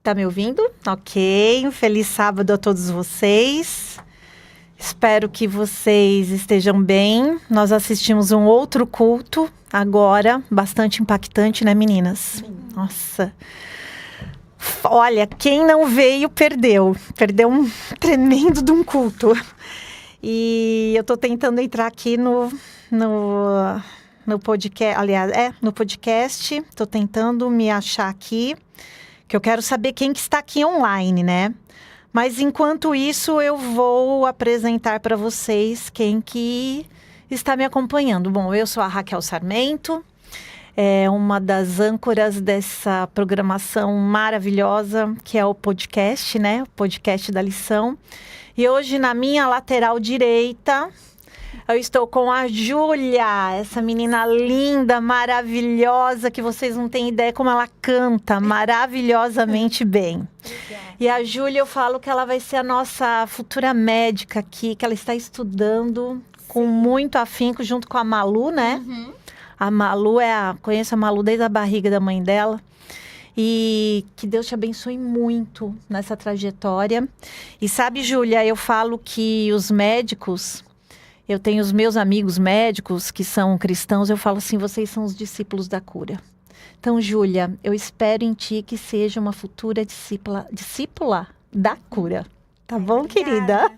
Tá me ouvindo? Ok. Um feliz sábado a todos vocês. Espero que vocês estejam bem. Nós assistimos um outro culto agora, bastante impactante, né, meninas? Sim. Nossa. Olha, quem não veio, perdeu. Perdeu um tremendo de um culto. E eu tô tentando entrar aqui no podcast, aliás, no podcast. Tô tentando me achar aqui, que eu quero saber quem que está aqui online, né? Mas enquanto isso, eu vou apresentar para vocês quem que está me acompanhando. Bom, eu sou a Raquel Sarmento, uma das âncoras dessa programação maravilhosa, que é o podcast, né? O podcast da lição. E hoje, na minha lateral direita, eu estou com a Júlia, essa menina linda, maravilhosa, que vocês não têm ideia como ela canta maravilhosamente bem. Obrigada. E a Júlia, eu falo que ela vai ser a nossa futura médica aqui, que ela está estudando com muito afinco, junto com a Malu, né? Uhum. A Malu conheço a Malu desde a barriga da mãe dela. E que Deus te abençoe muito nessa trajetória. E sabe, Júlia, eu falo que os médicos... Eu tenho os meus amigos médicos que são cristãos, eu falo assim, vocês são os discípulos da cura. Então, Júlia, eu espero em ti que seja uma futura discípula da cura. Tá bom, querida?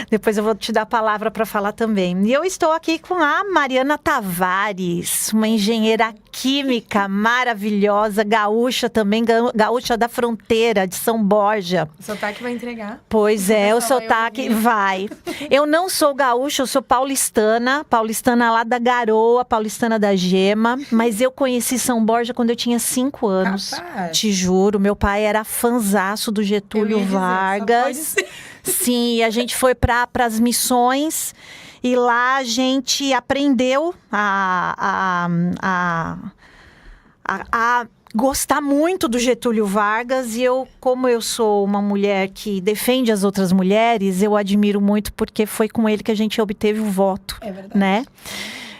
Depois eu vou te dar a palavra para falar também. E eu estou aqui com a Mariana Tavares, uma engenheira química maravilhosa, gaúcha também, gaúcha da fronteira de São Borja. O sotaque vai entregar. Pois é, o sotaque vai. Eu não sou gaúcha, eu sou paulistana lá da Garoa, paulistana da Gema, mas eu conheci São Borja quando eu tinha 5 anos. Capaz. Te juro, meu pai era fanzaço do Getúlio Vargas. Sim, a gente foi para as missões e lá a gente aprendeu a gostar muito do Getúlio Vargas. E eu, como eu sou uma mulher que defende as outras mulheres, eu admiro muito porque foi com ele que a gente obteve o voto, né?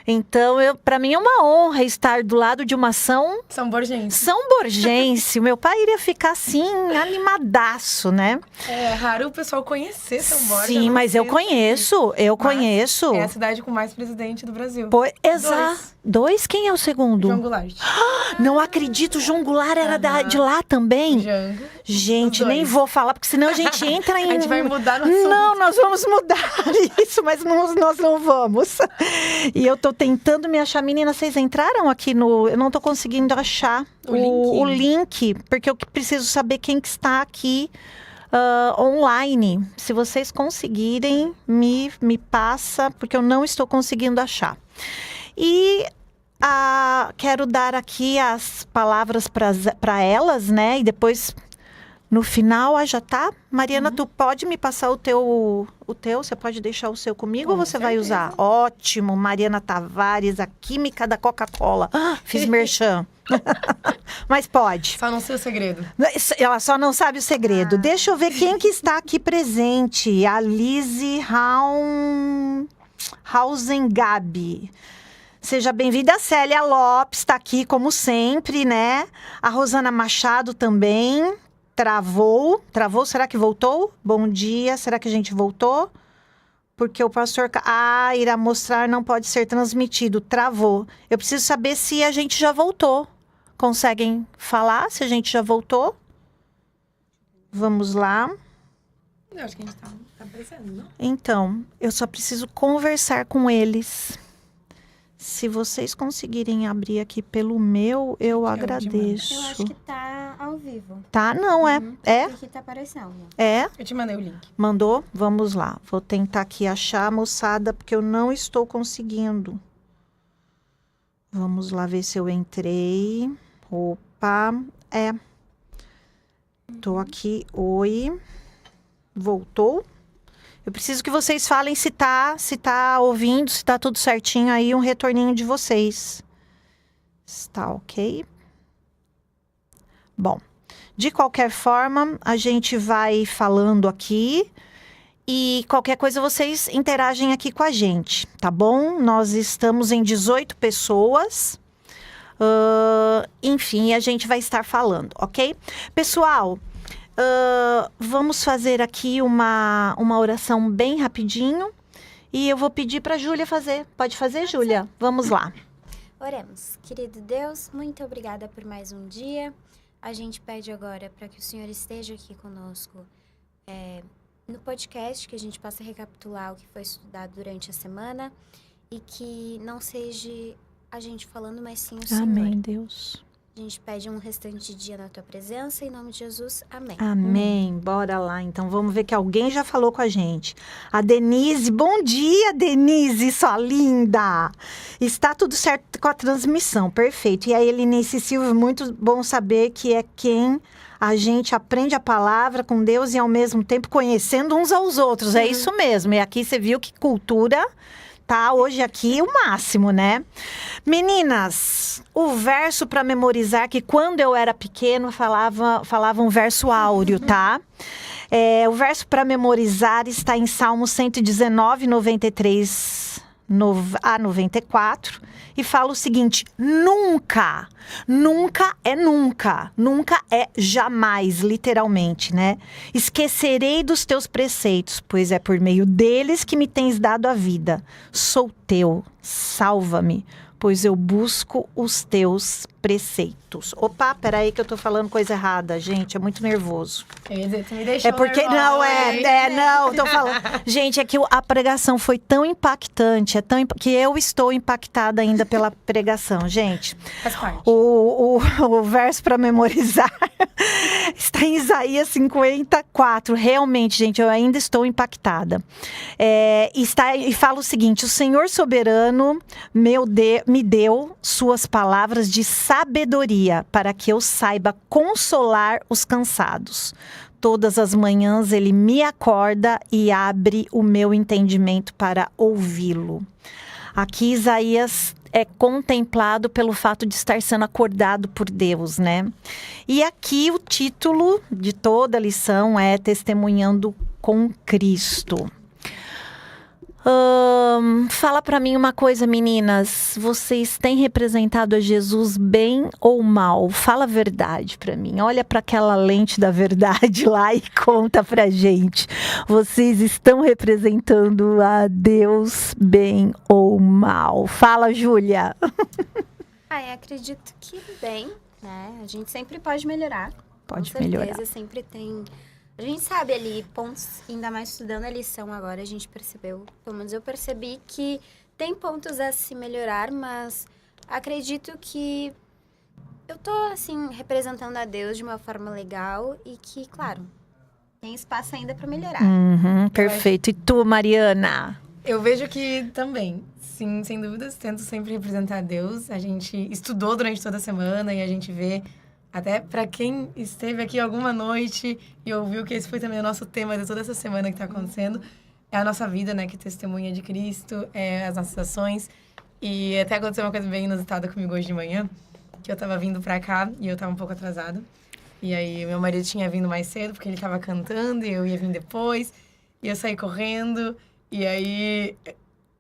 Então, para mim é uma honra estar do lado de uma São Borgense. O meu pai iria ficar assim, animadaço, né? É raro o pessoal conhecer São Borja. Sim, mas eu conheço. É a cidade com mais presidente do Brasil. Exato. 2? Quem é o segundo? João Goulart. Não acredito, João Goulart era de lá também? Jango. Gente, nem vou falar, porque senão a gente entra em... A gente vai mudar no assunto. Não, nós vamos mudar isso, mas nós não vamos. E eu tô tentando me achar. Menina, vocês entraram aqui no... Eu não tô conseguindo achar o link, porque eu preciso saber quem que está aqui online. Se vocês conseguirem, me passa, porque eu não estou conseguindo achar. E quero dar aqui as palavras para elas, né? E depois, no final, já tá. Mariana, tu pode me passar o teu? Você pode deixar o seu comigo ou você vai usar? Ótimo, Mariana Tavares, a química da Coca-Cola. Fiz merchan. Mas pode. Só não sei o segredo. Ela só não sabe o segredo. Deixa eu ver quem que está aqui presente. A Lizzie Hausengabi. Seja bem-vinda. A Célia Lopes está aqui, como sempre, né? A Rosana Machado também. Travou, será que voltou? Bom dia, será que a gente voltou? Porque o pastor... irá mostrar não pode ser transmitido. Travou. Eu preciso saber se a gente já voltou. Conseguem falar se a gente já voltou? Vamos lá. Eu acho que a gente tá aparecendo, não? Então, eu só preciso conversar com eles. Se vocês conseguirem abrir aqui pelo meu, eu agradeço. Eu acho que tá ao vivo. Tá? Não, é? Aqui tá aparecendo. É? Eu te mandei o link. Mandou? Vamos lá. Vou tentar aqui achar, moçada, porque eu não estou conseguindo. Vamos lá ver se eu entrei. Opa. Tô aqui. Oi. Voltou? Eu preciso que vocês falem se tá ouvindo, se tá tudo certinho aí, um retorninho de vocês. Está ok? Bom, de qualquer forma, a gente vai falando aqui e qualquer coisa vocês interagem aqui com a gente, tá bom? Nós estamos em 18 pessoas. Enfim, a gente vai estar falando, ok? Pessoal, vamos fazer aqui uma oração bem rapidinho. E eu vou pedir para a Júlia fazer. Pode fazer, Júlia? Vamos lá. Oremos. Querido Deus, muito obrigada por mais um dia. A gente pede agora para que o Senhor esteja aqui conosco no podcast, que a gente possa recapitular o que foi estudado durante a semana e que não seja a gente falando, mas sim o Senhor. Amém, Deus. A gente pede um restante dia na tua presença, em nome de Jesus, amém. Amém, bora lá. Então vamos ver que alguém já falou com a gente. A Denise, bom dia, Denise, sua linda. Está tudo certo com a transmissão, perfeito. E a Elinice Silva, muito bom saber que é quem a gente aprende a palavra com Deus e ao mesmo tempo conhecendo uns aos outros. É isso mesmo. E aqui você viu que cultura tá hoje aqui o máximo, né? Meninas, o verso para memorizar, que quando eu era pequeno falava um verso áureo, tá? O verso para memorizar está em Salmo 119, 93 a 94. E fala o seguinte: nunca, nunca é nunca, nunca é jamais, literalmente, né? Esquecerei dos teus preceitos, pois é por meio deles que me tens dado a vida. Sou teu, salva-me, pois eu busco os teus preceitos. Opa, peraí que eu tô falando coisa errada, gente, é muito nervoso. Eu ia dizer, tu me deixou porque nervosa, não, tô falando. Gente, é que a pregação foi tão impactante, que eu estou impactada ainda pela pregação, gente. Faz parte. O verso para memorizar está em Isaías 54. Realmente, gente, eu ainda estou impactada. E fala o seguinte: o Senhor soberano me deu suas palavras de sabedoria para que eu saiba consolar os cansados. Todas as manhãs ele me acorda e abre o meu entendimento para ouvi-lo. Aqui Isaías é contemplado pelo fato de estar sendo acordado por Deus, né? E aqui o título de toda a lição é Testemunhando com Cristo. Fala pra mim uma coisa, meninas. Vocês têm representado a Jesus bem ou mal? Fala a verdade pra mim. Olha pra aquela lente da verdade lá e conta pra gente. Vocês estão representando a Deus bem ou mal? Fala, Júlia. Eu acredito que bem, né? A gente sempre pode melhorar. Pode com certeza, melhorar. Sempre tem... A gente sabe ali pontos, ainda mais estudando a lição agora, a gente percebeu, pelo menos eu percebi que tem pontos a se melhorar, mas acredito que eu tô, assim, representando a Deus de uma forma legal e que, claro, tem espaço ainda para melhorar. Perfeito. E tu, Mariana? Eu vejo que também, sim, sem dúvidas, tento sempre representar Deus. A gente estudou durante toda a semana e a gente vê... Até para quem esteve aqui alguma noite e ouviu que esse foi também o nosso tema de toda essa semana que está acontecendo, é a nossa vida, né, que testemunha de Cristo, as nossas ações. E até aconteceu uma coisa bem inusitada comigo hoje de manhã, que eu estava vindo para cá e eu estava um pouco atrasada. E aí meu marido tinha vindo mais cedo, porque ele estava cantando e eu ia vir depois. E eu saí correndo e aí...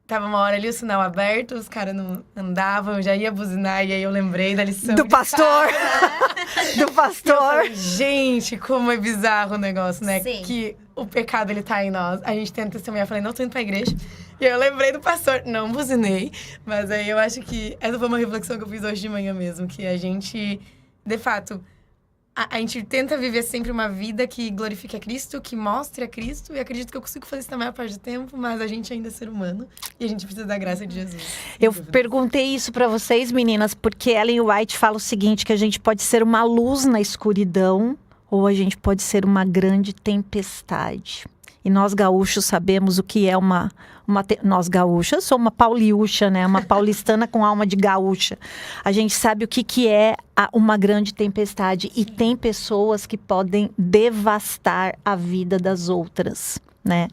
Tava uma hora ali, o sinal aberto, os caras não andavam, eu já ia buzinar, e aí eu lembrei da lição. Do pastor! Do pastor! Falei, gente, como é bizarro o negócio, né? Sim. Que o pecado, ele tá em nós. A gente tenta testemunhar, eu falei, não tô indo pra igreja. E aí eu lembrei do pastor, não buzinei. Mas aí eu acho que essa foi uma reflexão que eu fiz hoje de manhã mesmo, que a gente, de fato... A gente tenta viver sempre uma vida que glorifique a Cristo, que mostre a Cristo. E acredito que eu consigo fazer isso na maior parte do tempo, mas a gente ainda é ser humano. E a gente precisa da graça de Jesus. Eu perguntei isso pra vocês, meninas, porque Ellen White fala o seguinte, que a gente pode ser uma luz na escuridão ou a gente pode ser uma grande tempestade. E nós gaúchos sabemos o que é nós gaúchas, eu sou uma pauliúcha, né? Uma paulistana com alma de gaúcha. A gente sabe o que é uma grande tempestade. E tem pessoas que podem devastar a vida das outras, né?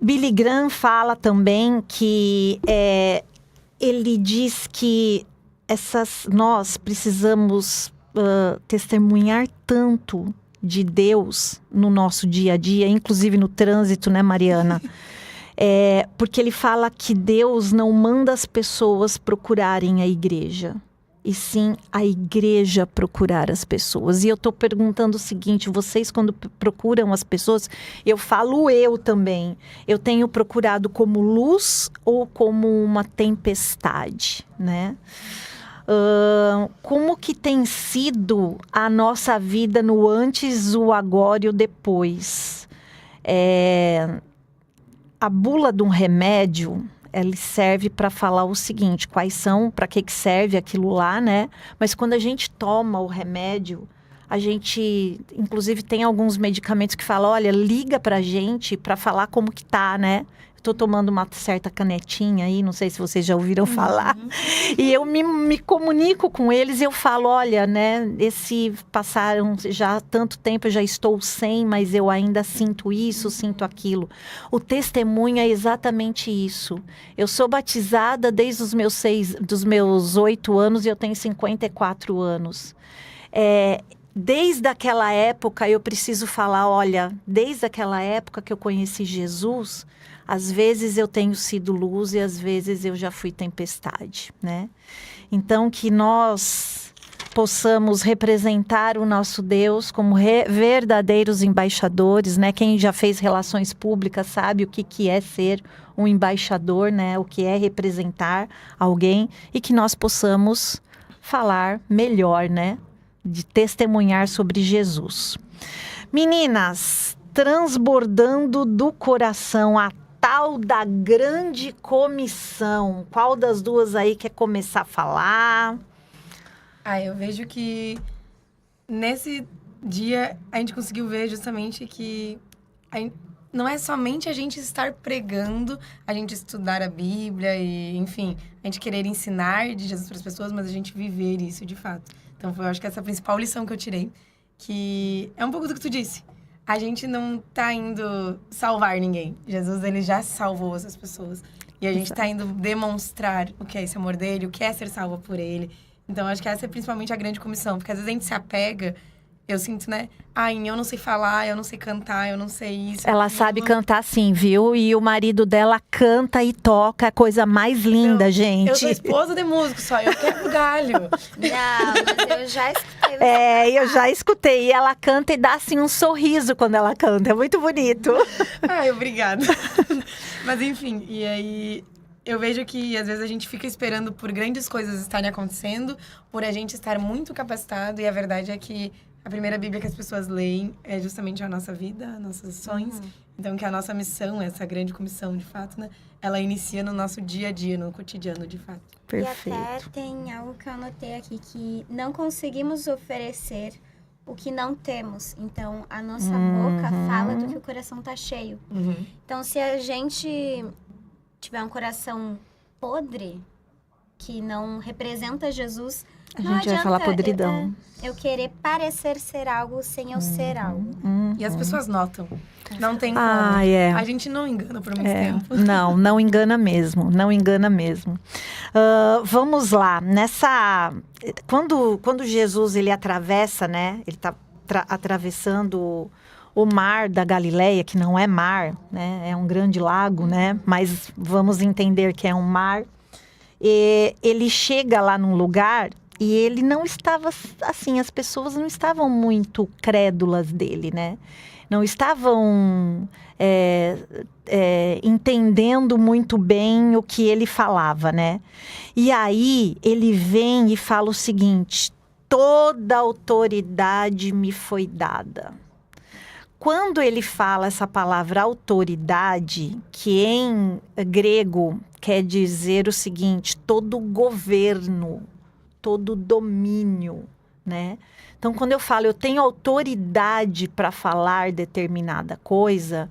Billy Graham fala também que ele diz que nós precisamos testemunhar tanto de Deus no nosso dia a dia, inclusive no trânsito, né, Mariana? Porque ele fala que Deus não manda as pessoas procurarem a igreja. e sim a igreja procurar as pessoas. E eu estou perguntando o seguinte, vocês quando procuram as pessoas, eu falo eu também, eu tenho procurado como luz ou como uma tempestade, né? Como que tem sido a nossa vida no antes, o agora e o depois? A bula de um remédio, ele serve para falar o seguinte, quais são, para que serve aquilo lá, né? Mas quando a gente toma o remédio, a gente, inclusive, tem alguns medicamentos que falam, olha, liga pra gente para falar como que tá, né? Estou tomando uma certa canetinha aí, não sei se vocês já ouviram falar. E eu me comunico com eles e eu falo, olha, né, passaram já tanto tempo, eu já estou sem, mas eu ainda sinto isso, sinto aquilo. O testemunho é exatamente isso. Eu sou batizada desde dos meus 8 anos e eu tenho 54 anos. Desde aquela época eu preciso falar, olha, desde aquela época que eu conheci Jesus, às vezes eu tenho sido luz e às vezes eu já fui tempestade, né? Então que nós possamos representar o nosso Deus como verdadeiros embaixadores, né? Quem já fez relações públicas sabe o que é ser um embaixador, né? O que é representar alguém e que nós possamos falar melhor, né? De testemunhar sobre Jesus. Meninas, transbordando do coração a tal da grande comissão. Qual das duas aí quer começar a falar? Eu vejo que nesse dia a gente conseguiu ver justamente que não é somente a gente estar pregando, a gente estudar a Bíblia e, enfim, a gente querer ensinar de Jesus para as pessoas, mas a gente viver isso de fato. Então, eu acho que essa é a principal lição que eu tirei, que é um pouco do que tu disse. A gente não tá indo salvar ninguém. Jesus, ele já salvou essas pessoas. E a gente tá indo demonstrar o que é esse amor dele, o que é ser salva por ele. Então, acho que essa é principalmente a grande comissão. Porque às vezes a gente se apega, eu sinto, né? Eu não sei falar, eu não sei cantar, eu não sei isso. Ela sabe cantar sim, viu? E o marido dela canta e toca, a coisa mais linda, gente. Eu sou esposa de músico só, eu quebro galho. Não, mas eu já escutei. Eu já escutei. E ela canta e dá assim um sorriso quando ela canta. É muito bonito. Obrigada. Mas enfim, e aí eu vejo que às vezes a gente fica esperando por grandes coisas estarem acontecendo, por a gente estar muito capacitado, e a verdade é que a primeira Bíblia que as pessoas leem é justamente a nossa vida, nossas ações. Então, que a nossa missão, essa grande comissão, de fato, né? Ela inicia no nosso dia a dia, no cotidiano, de fato. Perfeito. E até tem algo que eu anotei aqui, que não conseguimos oferecer o que não temos. Então, a nossa boca fala do que o coração tá cheio. Então, se a gente tiver um coração podre, que não representa Jesus, A não gente vai falar podridão. Eu querer parecer ser algo sem eu ser algo. E as pessoas notam. Não tem como. A gente não engana por muito tempo. Não engana mesmo. Não engana mesmo. Vamos lá. Quando Jesus ele atravessa, né? Ele está atravessando o mar da Galileia, que não é mar, né? É um grande lago, né? Mas vamos entender que é um mar. E ele chega lá num lugar e ele não estava assim, as pessoas não estavam muito crédulas dele, né? Não estavam entendendo muito bem o que ele falava, né? E aí ele vem e fala o seguinte: toda autoridade me foi dada. Quando ele fala essa palavra autoridade, que em grego quer dizer o seguinte: todo governo, todo domínio, né? Então, quando eu falo eu tenho autoridade para falar determinada coisa,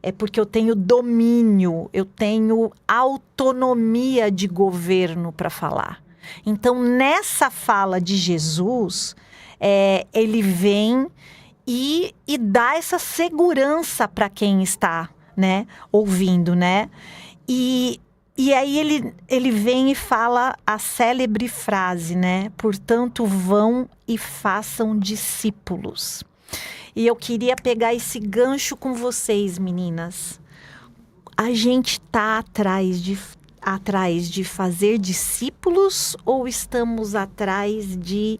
é porque eu tenho domínio, eu tenho autonomia de governo para falar. Então, nessa fala de Jesus, ele vem e dá essa segurança para quem está, né, ouvindo, né? E aí ele vem e fala a célebre frase, né? Portanto, vão e façam discípulos. E eu queria pegar esse gancho com vocês, meninas. A gente tá atrás de fazer discípulos ou estamos atrás de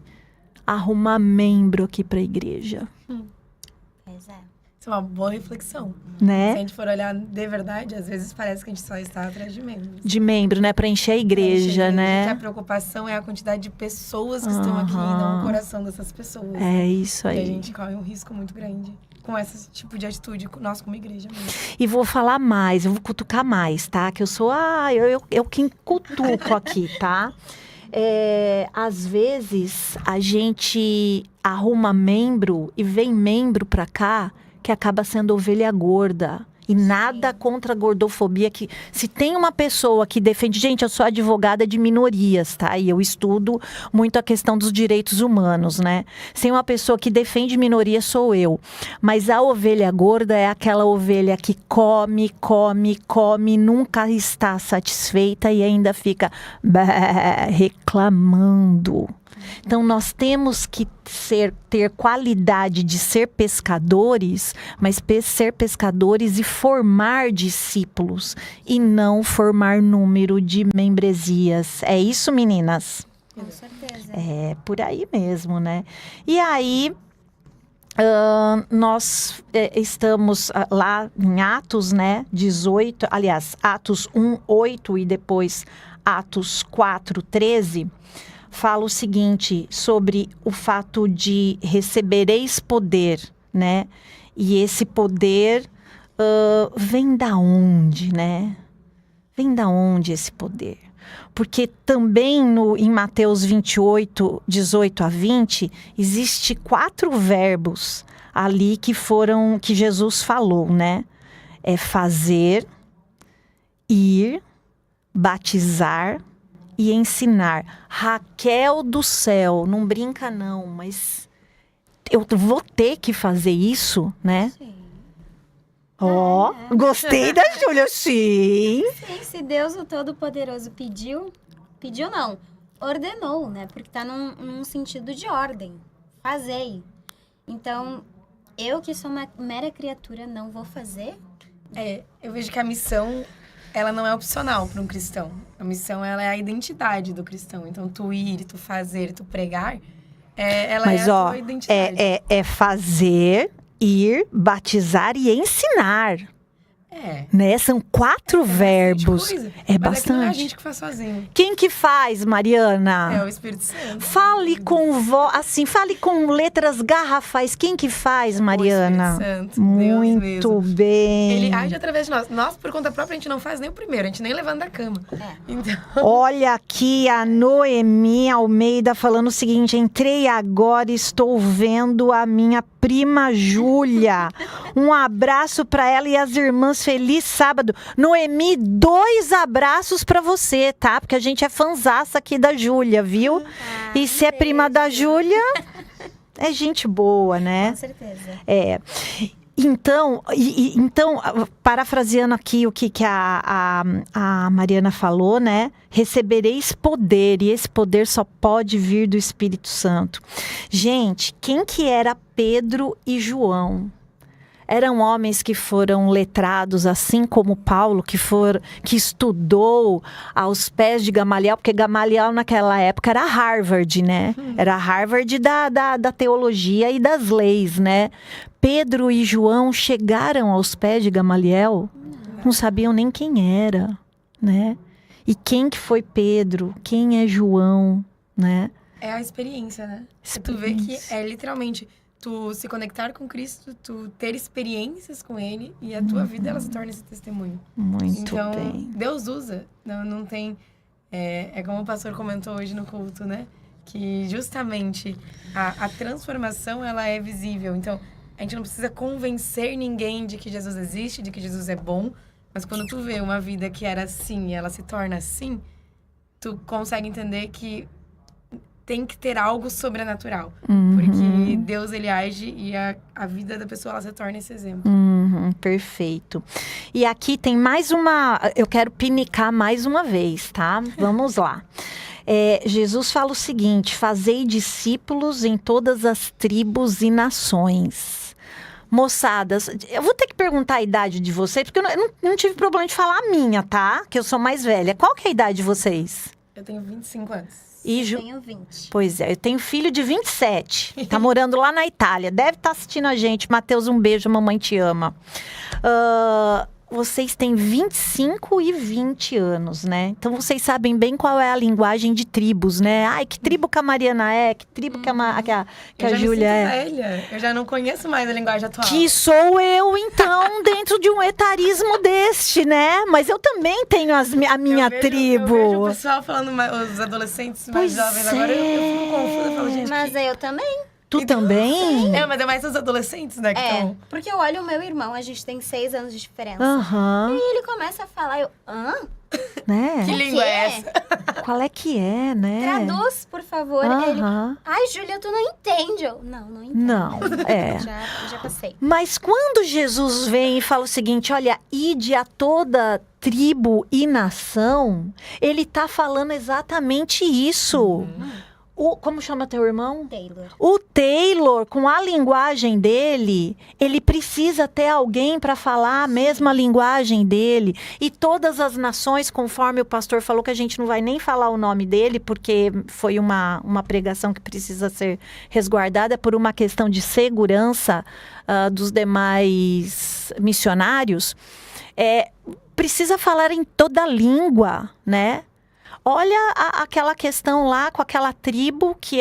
arrumar membro aqui para a igreja? Pois é. Isso é uma boa reflexão. Né? Se a gente for olhar de verdade, às vezes parece que a gente só está atrás de membros. De membro, né? Para encher a igreja, né? Que a preocupação é a quantidade de pessoas que estão aqui e não o coração dessas pessoas. É isso aí. E a gente corre um risco muito grande com esse tipo de atitude, nós como igreja mesmo. E vou falar mais, eu vou cutucar mais, tá? Que eu sou, eu quem cutuco aqui, tá? Às vezes, a gente arruma membro e vem membro pra cá que acaba sendo ovelha gorda. E nada contra a gordofobia. Que, se tem uma pessoa que defende... Gente, eu sou advogada de minorias, tá? E eu estudo muito a questão dos direitos humanos, né? Se tem uma pessoa que defende minorias, sou eu. Mas a ovelha gorda é aquela ovelha que come, nunca está satisfeita e ainda fica reclamando. Então, nós temos que ter qualidade de ser pescadores, mas ser pescadores e formar discípulos, e não formar número de membresias. É isso, meninas? Com certeza. É por aí mesmo, né? E aí, nós estamos lá em Atos, né, 18, aliás, Atos 1, 8 e depois Atos 4, 13... fala o seguinte sobre o fato de recebereis poder, né? E esse poder vem da onde, né? Vem da onde esse poder? Porque também em Mateus 28, 18 a 20, existe 4 verbos ali que Jesus falou, né? É fazer, ir, batizar e ensinar. Raquel do céu, não brinca não, mas eu vou ter que fazer isso, né? Sim. Ó, gostei da Júlia, sim. Sim, se Deus o Todo-Poderoso pediu não, ordenou, né? Porque tá num sentido de ordem. Fazei. Então, eu que sou uma mera criatura não vou fazer? Eu vejo que a missão, ela não é opcional para um cristão. A missão, ela é a identidade do cristão. Então, tu ir, tu fazer, tu pregar, ela é a tua identidade. É fazer, ir, batizar e ensinar. Né? São 4 verbos. É bastante. Não é a gente que faz sozinho. Quem que faz, Mariana? É o Espírito Santo. Fale com fale com letras garrafais. Quem que faz, Mariana? O Espírito Santo. Muito bem. Ele age através de nós. Nós, por conta própria, a gente não faz nem o primeiro. A gente nem levanta da cama. Então... Olha aqui a Noemi Almeida falando o seguinte: entrei agora e estou vendo a minha prima Júlia. Um abraço para ela e as irmãs. Feliz sábado. Noemi, 2 abraços para você, tá? Porque a gente é fanzaça aqui da Júlia, viu? E se é prima da Júlia, é gente boa, né? Com certeza. Então, parafraseando aqui o que a Mariana falou, né? Recebereis poder, e esse poder só pode vir do Espírito Santo. Gente, quem que era Pedro e João? Eram homens que foram letrados, assim como Paulo, que estudou aos pés de Gamaliel, porque Gamaliel naquela época era Harvard, né? Era Harvard da teologia e das leis, né? Pedro e João chegaram aos pés de Gamaliel, não sabiam nem quem era, né? E quem que foi Pedro? Quem é João, né? É a experiência, né? Tu vê que é literalmente... tu se conectar com Cristo, tu ter experiências com Ele e a tua vida, ela se torna esse testemunho. Muito então, bem. Deus usa, não tem... É como o pastor comentou hoje no culto, né? Que justamente a transformação, ela é visível. Então, a gente não precisa convencer ninguém de que Jesus existe, de que Jesus é bom, mas quando tu vê uma vida que era assim e ela se torna assim, tu consegue entender que tem que ter algo sobrenatural. Porque Deus, ele age e a vida da pessoa, ela se torna esse exemplo. Perfeito. E aqui tem mais uma... Eu quero pinicar mais uma vez, tá? Vamos lá. Jesus fala o seguinte: fazei discípulos em todas as tribos e nações. moçadas, eu vou ter que perguntar a idade de vocês, porque eu não tive problema de falar a minha, tá? Que eu sou mais velha. Qual que é a idade de vocês? Eu tenho 25 anos. E Eu tenho 20. Pois é, eu tenho filho de 27. Tá morando lá na Itália. Deve estar assistindo a gente. Matheus, um beijo, mamãe te ama. Vocês têm 25 e 20 anos, né? Então, vocês sabem bem qual é a linguagem de tribos, né? Ai, que tribo que a Mariana é, que tribo que a Júlia é. Velha. Eu já não conheço mais a linguagem atual. Que sou eu, então, dentro de um etarismo deste, né? Mas eu também tenho a minha tribo. Eu vejo o pessoal falando, os adolescentes mais jovens agora, eu fico confusa. Eu falo, gente, Mas eu também. Tu também? mas é mais os adolescentes, né, que estão... Porque eu olho o meu irmão, a gente tem 6 anos de diferença. Aham. E ele começa a falar, Né? Que língua é essa? Qual é que é, né? Traduz, por favor. Ele, Aham. ai, Júlia, tu não entende. Eu, não entendo. Não, é. Já passei. Mas quando Jesus vem e fala o seguinte, olha, ide a toda tribo e nação, ele tá falando exatamente isso. Como chama teu irmão? Taylor. O Taylor, com a linguagem dele, ele precisa ter alguém para falar a mesma linguagem dele. E todas as nações, conforme o pastor falou, que a gente não vai nem falar o nome dele, porque foi uma pregação que precisa ser resguardada por uma questão de segurança dos demais missionários, precisa falar em toda a língua, né? Olha aquela questão lá com aquela tribo que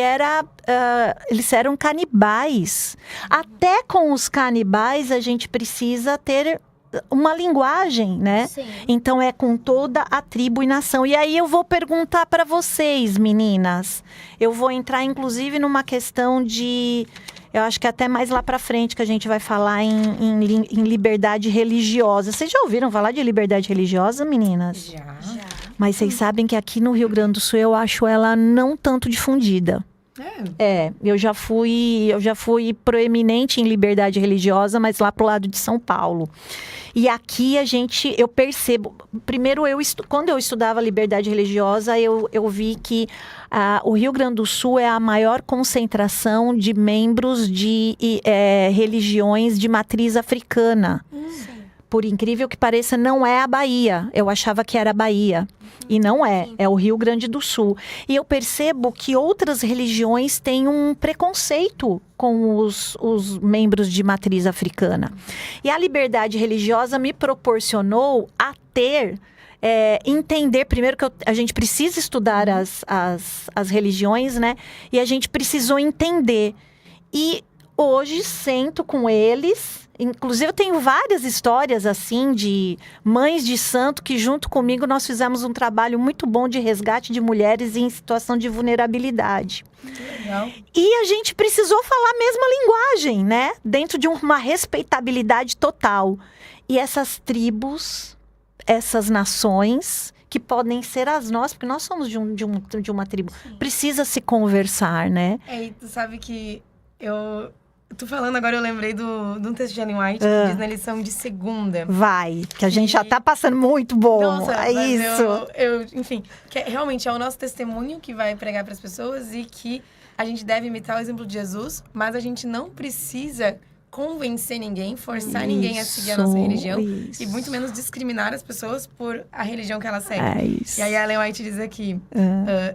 eles eram canibais. Até com os canibais a gente precisa ter uma linguagem, né? Sim. Então é com toda a tribo e nação. E aí eu vou perguntar para vocês, meninas. Eu vou entrar inclusive numa questão de... Eu acho que até mais lá pra frente que a gente vai falar em liberdade religiosa. Vocês já ouviram falar de liberdade religiosa, meninas? Já. Mas vocês sabem que aqui no Rio Grande do Sul eu acho ela não tanto difundida. Eu já fui proeminente em liberdade religiosa, mas lá pro lado de São Paulo. E aqui eu percebo, primeiro quando eu estudava liberdade religiosa, eu vi que o Rio Grande do Sul é a maior concentração de membros de religiões de matriz africana. Por incrível que pareça, não é a Bahia. Eu achava que era a Bahia. E não é. É o Rio Grande do Sul. E eu percebo que outras religiões têm um preconceito com os membros de matriz africana. E a liberdade religiosa me proporcionou a entender, primeiro que a gente precisa estudar as religiões, né? E a gente precisou entender. E hoje sento com eles... Inclusive, eu tenho várias histórias, assim, de mães de santo que, junto comigo, nós fizemos um trabalho muito bom de resgate de mulheres em situação de vulnerabilidade. Legal. E a gente precisou falar a mesma linguagem, né? Dentro de uma respeitabilidade total. E essas tribos, essas nações... que podem ser as nossas, porque nós somos de uma tribo. Sim. Precisa se conversar, né? E tu sabe que tu falando agora, eu lembrei de um texto de Ellen White que diz na lição de segunda. Vai, que a gente já tá passando muito bom. Nossa, é mas isso. Enfim, que realmente é o nosso testemunho que vai pregar para as pessoas e que a gente deve imitar o exemplo de Jesus, mas a gente não precisa convencer ninguém, forçar ninguém a seguir a nossa religião e muito menos discriminar as pessoas por a religião que elas seguem. É isso. E aí a Ellen White diz aqui,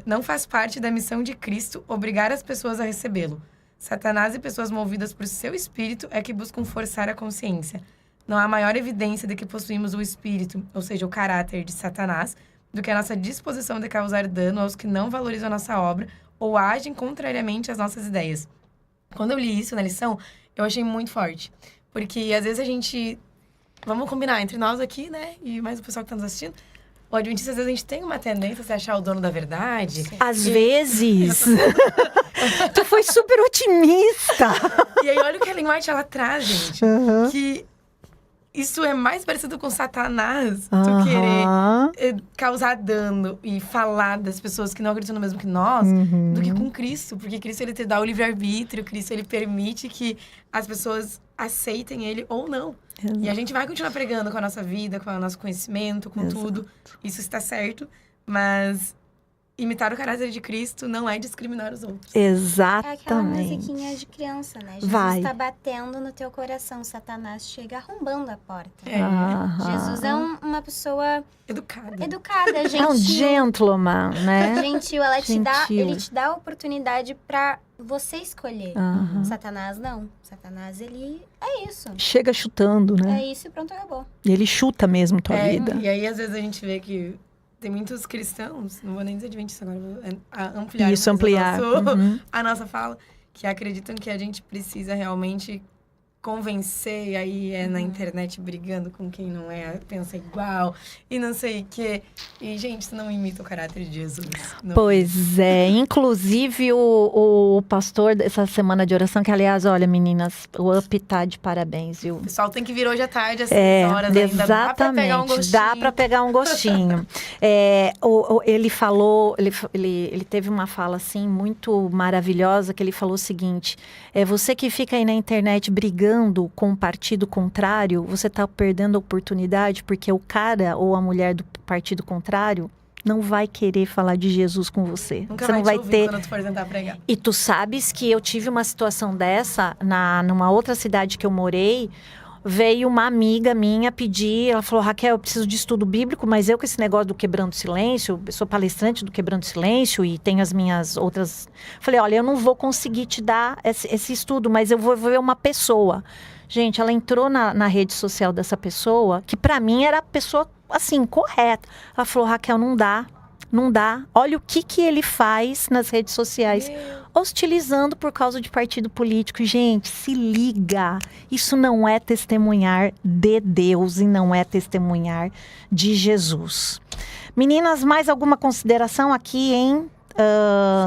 não faz parte da missão de Cristo obrigar as pessoas a recebê-lo. Satanás e pessoas movidas por seu espírito é que buscam forçar a consciência. Não há maior evidência de que possuímos o espírito, ou seja, o caráter de Satanás, do que a nossa disposição de causar dano aos que não valorizam a nossa obra ou agem contrariamente às nossas ideias. Quando eu li isso na lição, eu achei muito forte. Porque às vezes a gente... Vamos combinar entre nós aqui, né? E mais o pessoal que está nos assistindo. O adventista, às vezes, a gente tem uma tendência a se achar o dono da verdade. Às vezes. Tu foi super otimista. E aí, olha o que a Ellen White, ela traz, gente. Que isso é mais parecido com Satanás. Tu querer causar dano e falar das pessoas que não acreditam no mesmo que nós, do que com Cristo. Porque Cristo, ele te dá o livre-arbítrio. Cristo, ele permite que as pessoas aceitem ele ou não. E a gente vai continuar pregando com a nossa vida, com o nosso conhecimento, com tudo. Isso está certo. Mas imitar o caráter de Cristo não é discriminar os outros. Exatamente. É aquela musiquinha de criança, né? Jesus tá batendo no teu coração, Satanás chega arrombando a porta. Jesus é uma pessoa educada, gentil. É um gentleman, né? Gentil, ele te dá a oportunidade pra você escolher. Satanás não. Satanás, ele é isso. Chega chutando, né? É isso e pronto, acabou. E ele chuta mesmo tua vida. E aí, às vezes, a gente vê que tem muitos cristãos, não vou nem dizer adventistas agora, vou ampliar a nossa fala, que acreditam que a gente precisa realmente convencer, e aí na internet brigando com quem não pensa igual, e não sei o quê. E, gente, isso não imita o caráter de Jesus. Não. Pois é, inclusive o pastor dessa semana de oração, que aliás, olha, meninas, o Up tá de parabéns, viu? O pessoal tem que vir hoje à tarde, às 6 horas ainda. Exatamente, dá pra pegar um gostinho. Ele falou, ele teve uma fala assim muito maravilhosa, que ele falou o seguinte: você que fica aí na internet brigando com o partido contrário, você está perdendo a oportunidade, porque o cara ou a mulher do partido contrário não vai querer falar de Jesus com você. Nunca você não vai ter quando tu for tentar pregar. E tu sabes que eu tive uma situação dessa numa outra cidade que eu morei. Veio uma amiga minha pedir, ela falou: Raquel, eu preciso de estudo bíblico, mas eu com esse negócio do Quebrando Silêncio, eu sou palestrante do Quebrando Silêncio e tenho as minhas outras... Falei, olha, eu não vou conseguir te dar esse estudo, mas eu vou ver uma pessoa. Gente, ela entrou na rede social dessa pessoa, que pra mim era a pessoa, assim, correta. Ela falou: Raquel, não dá. Olha o que ele faz nas redes sociais, hostilizando por causa de partido político. Gente, se liga. Isso não é testemunhar de Deus e não é testemunhar de Jesus. Meninas, mais alguma consideração aqui em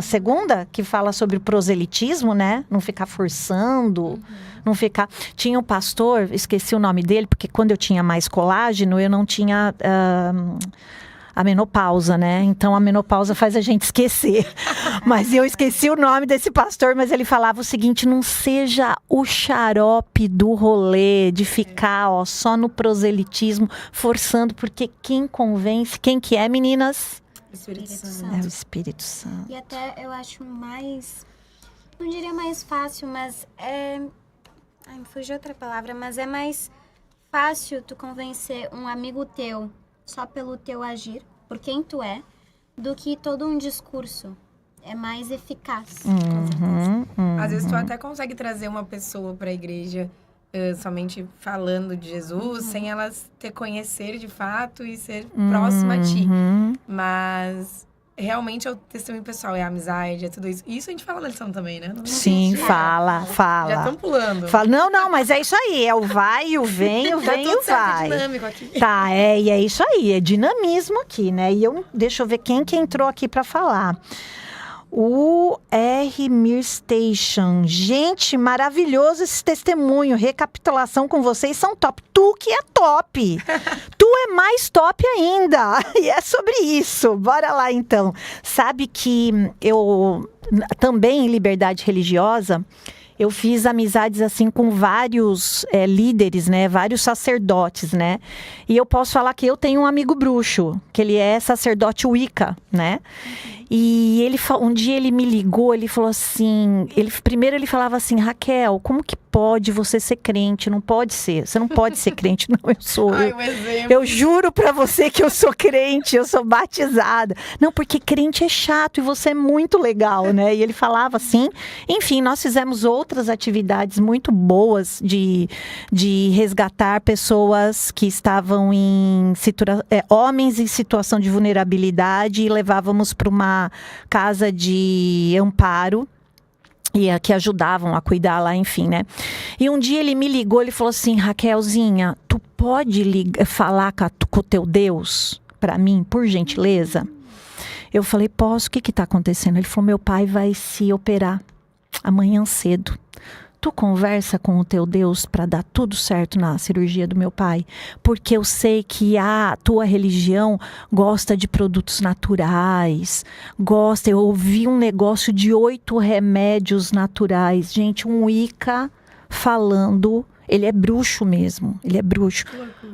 segunda? Que fala sobre o proselitismo, né? Não ficar forçando, não ficar... Tinha um pastor, esqueci o nome dele, porque quando eu tinha mais colágeno, eu não tinha... a menopausa, né? Então, a menopausa faz a gente esquecer. Mas eu esqueci o nome desse pastor, mas ele falava o seguinte: não seja o xarope do rolê, de ficar só no proselitismo, forçando, porque quem convence, quem que é, meninas? Espírito Santo. É o Espírito Santo. E até eu acho mais, não diria mais fácil, mas me fugiu outra palavra, mas é mais fácil tu convencer um amigo teu só pelo teu agir, por quem tu é, do que todo um discurso. É mais eficaz. Às vezes tu até consegue trazer uma pessoa para a igreja somente falando de Jesus, sem ela te conhecer de fato e ser próxima a ti. Mas realmente é o testemunho pessoal, é a amizade, é tudo isso. Isso a gente fala na lição também, né? Sim, fala. Já estão pulando. Não, mas é isso aí. É o vai e o vem, o vem e o vai. É dinâmico aqui. Tá, e é isso aí. É dinamismo aqui, né? E deixa eu ver quem que entrou aqui para falar. O R. Mir Station. Gente, maravilhoso esse testemunho. Recapitulação com vocês são top. Tu que é top. Tu é mais top ainda. E é sobre isso. Bora lá, então. Sabe que eu também em liberdade religiosa, eu fiz amizades assim com vários líderes, né? Vários sacerdotes, né? E eu posso falar que eu tenho um amigo bruxo, que ele é sacerdote Wicca, né? E um dia ele me ligou, ele falou assim... Primeiro ele falava assim: Raquel, como que pode você ser crente? Não pode ser. Você não pode ser crente. Não, eu sou. Eu juro pra você que eu sou crente, eu sou batizada. Não, porque crente é chato e você é muito legal, né? E ele falava assim. Enfim, nós fizemos outras atividades muito boas de resgatar pessoas que estavam homens em situação de vulnerabilidade, e levávamos para uma casa de amparo. E que ajudavam a cuidar lá, enfim, né? E um dia ele me ligou, ele falou assim: Raquelzinha, tu pode falar com o teu Deus para mim, por gentileza? Eu falei: posso, o que tá acontecendo? Ele falou: meu pai vai se operar amanhã cedo. Tu conversa com o teu Deus para dar tudo certo na cirurgia do meu pai? Porque eu sei que a tua religião gosta de produtos naturais, eu ouvi um negócio de 8 remédios naturais. Gente, um Wicca falando, ele é bruxo mesmo,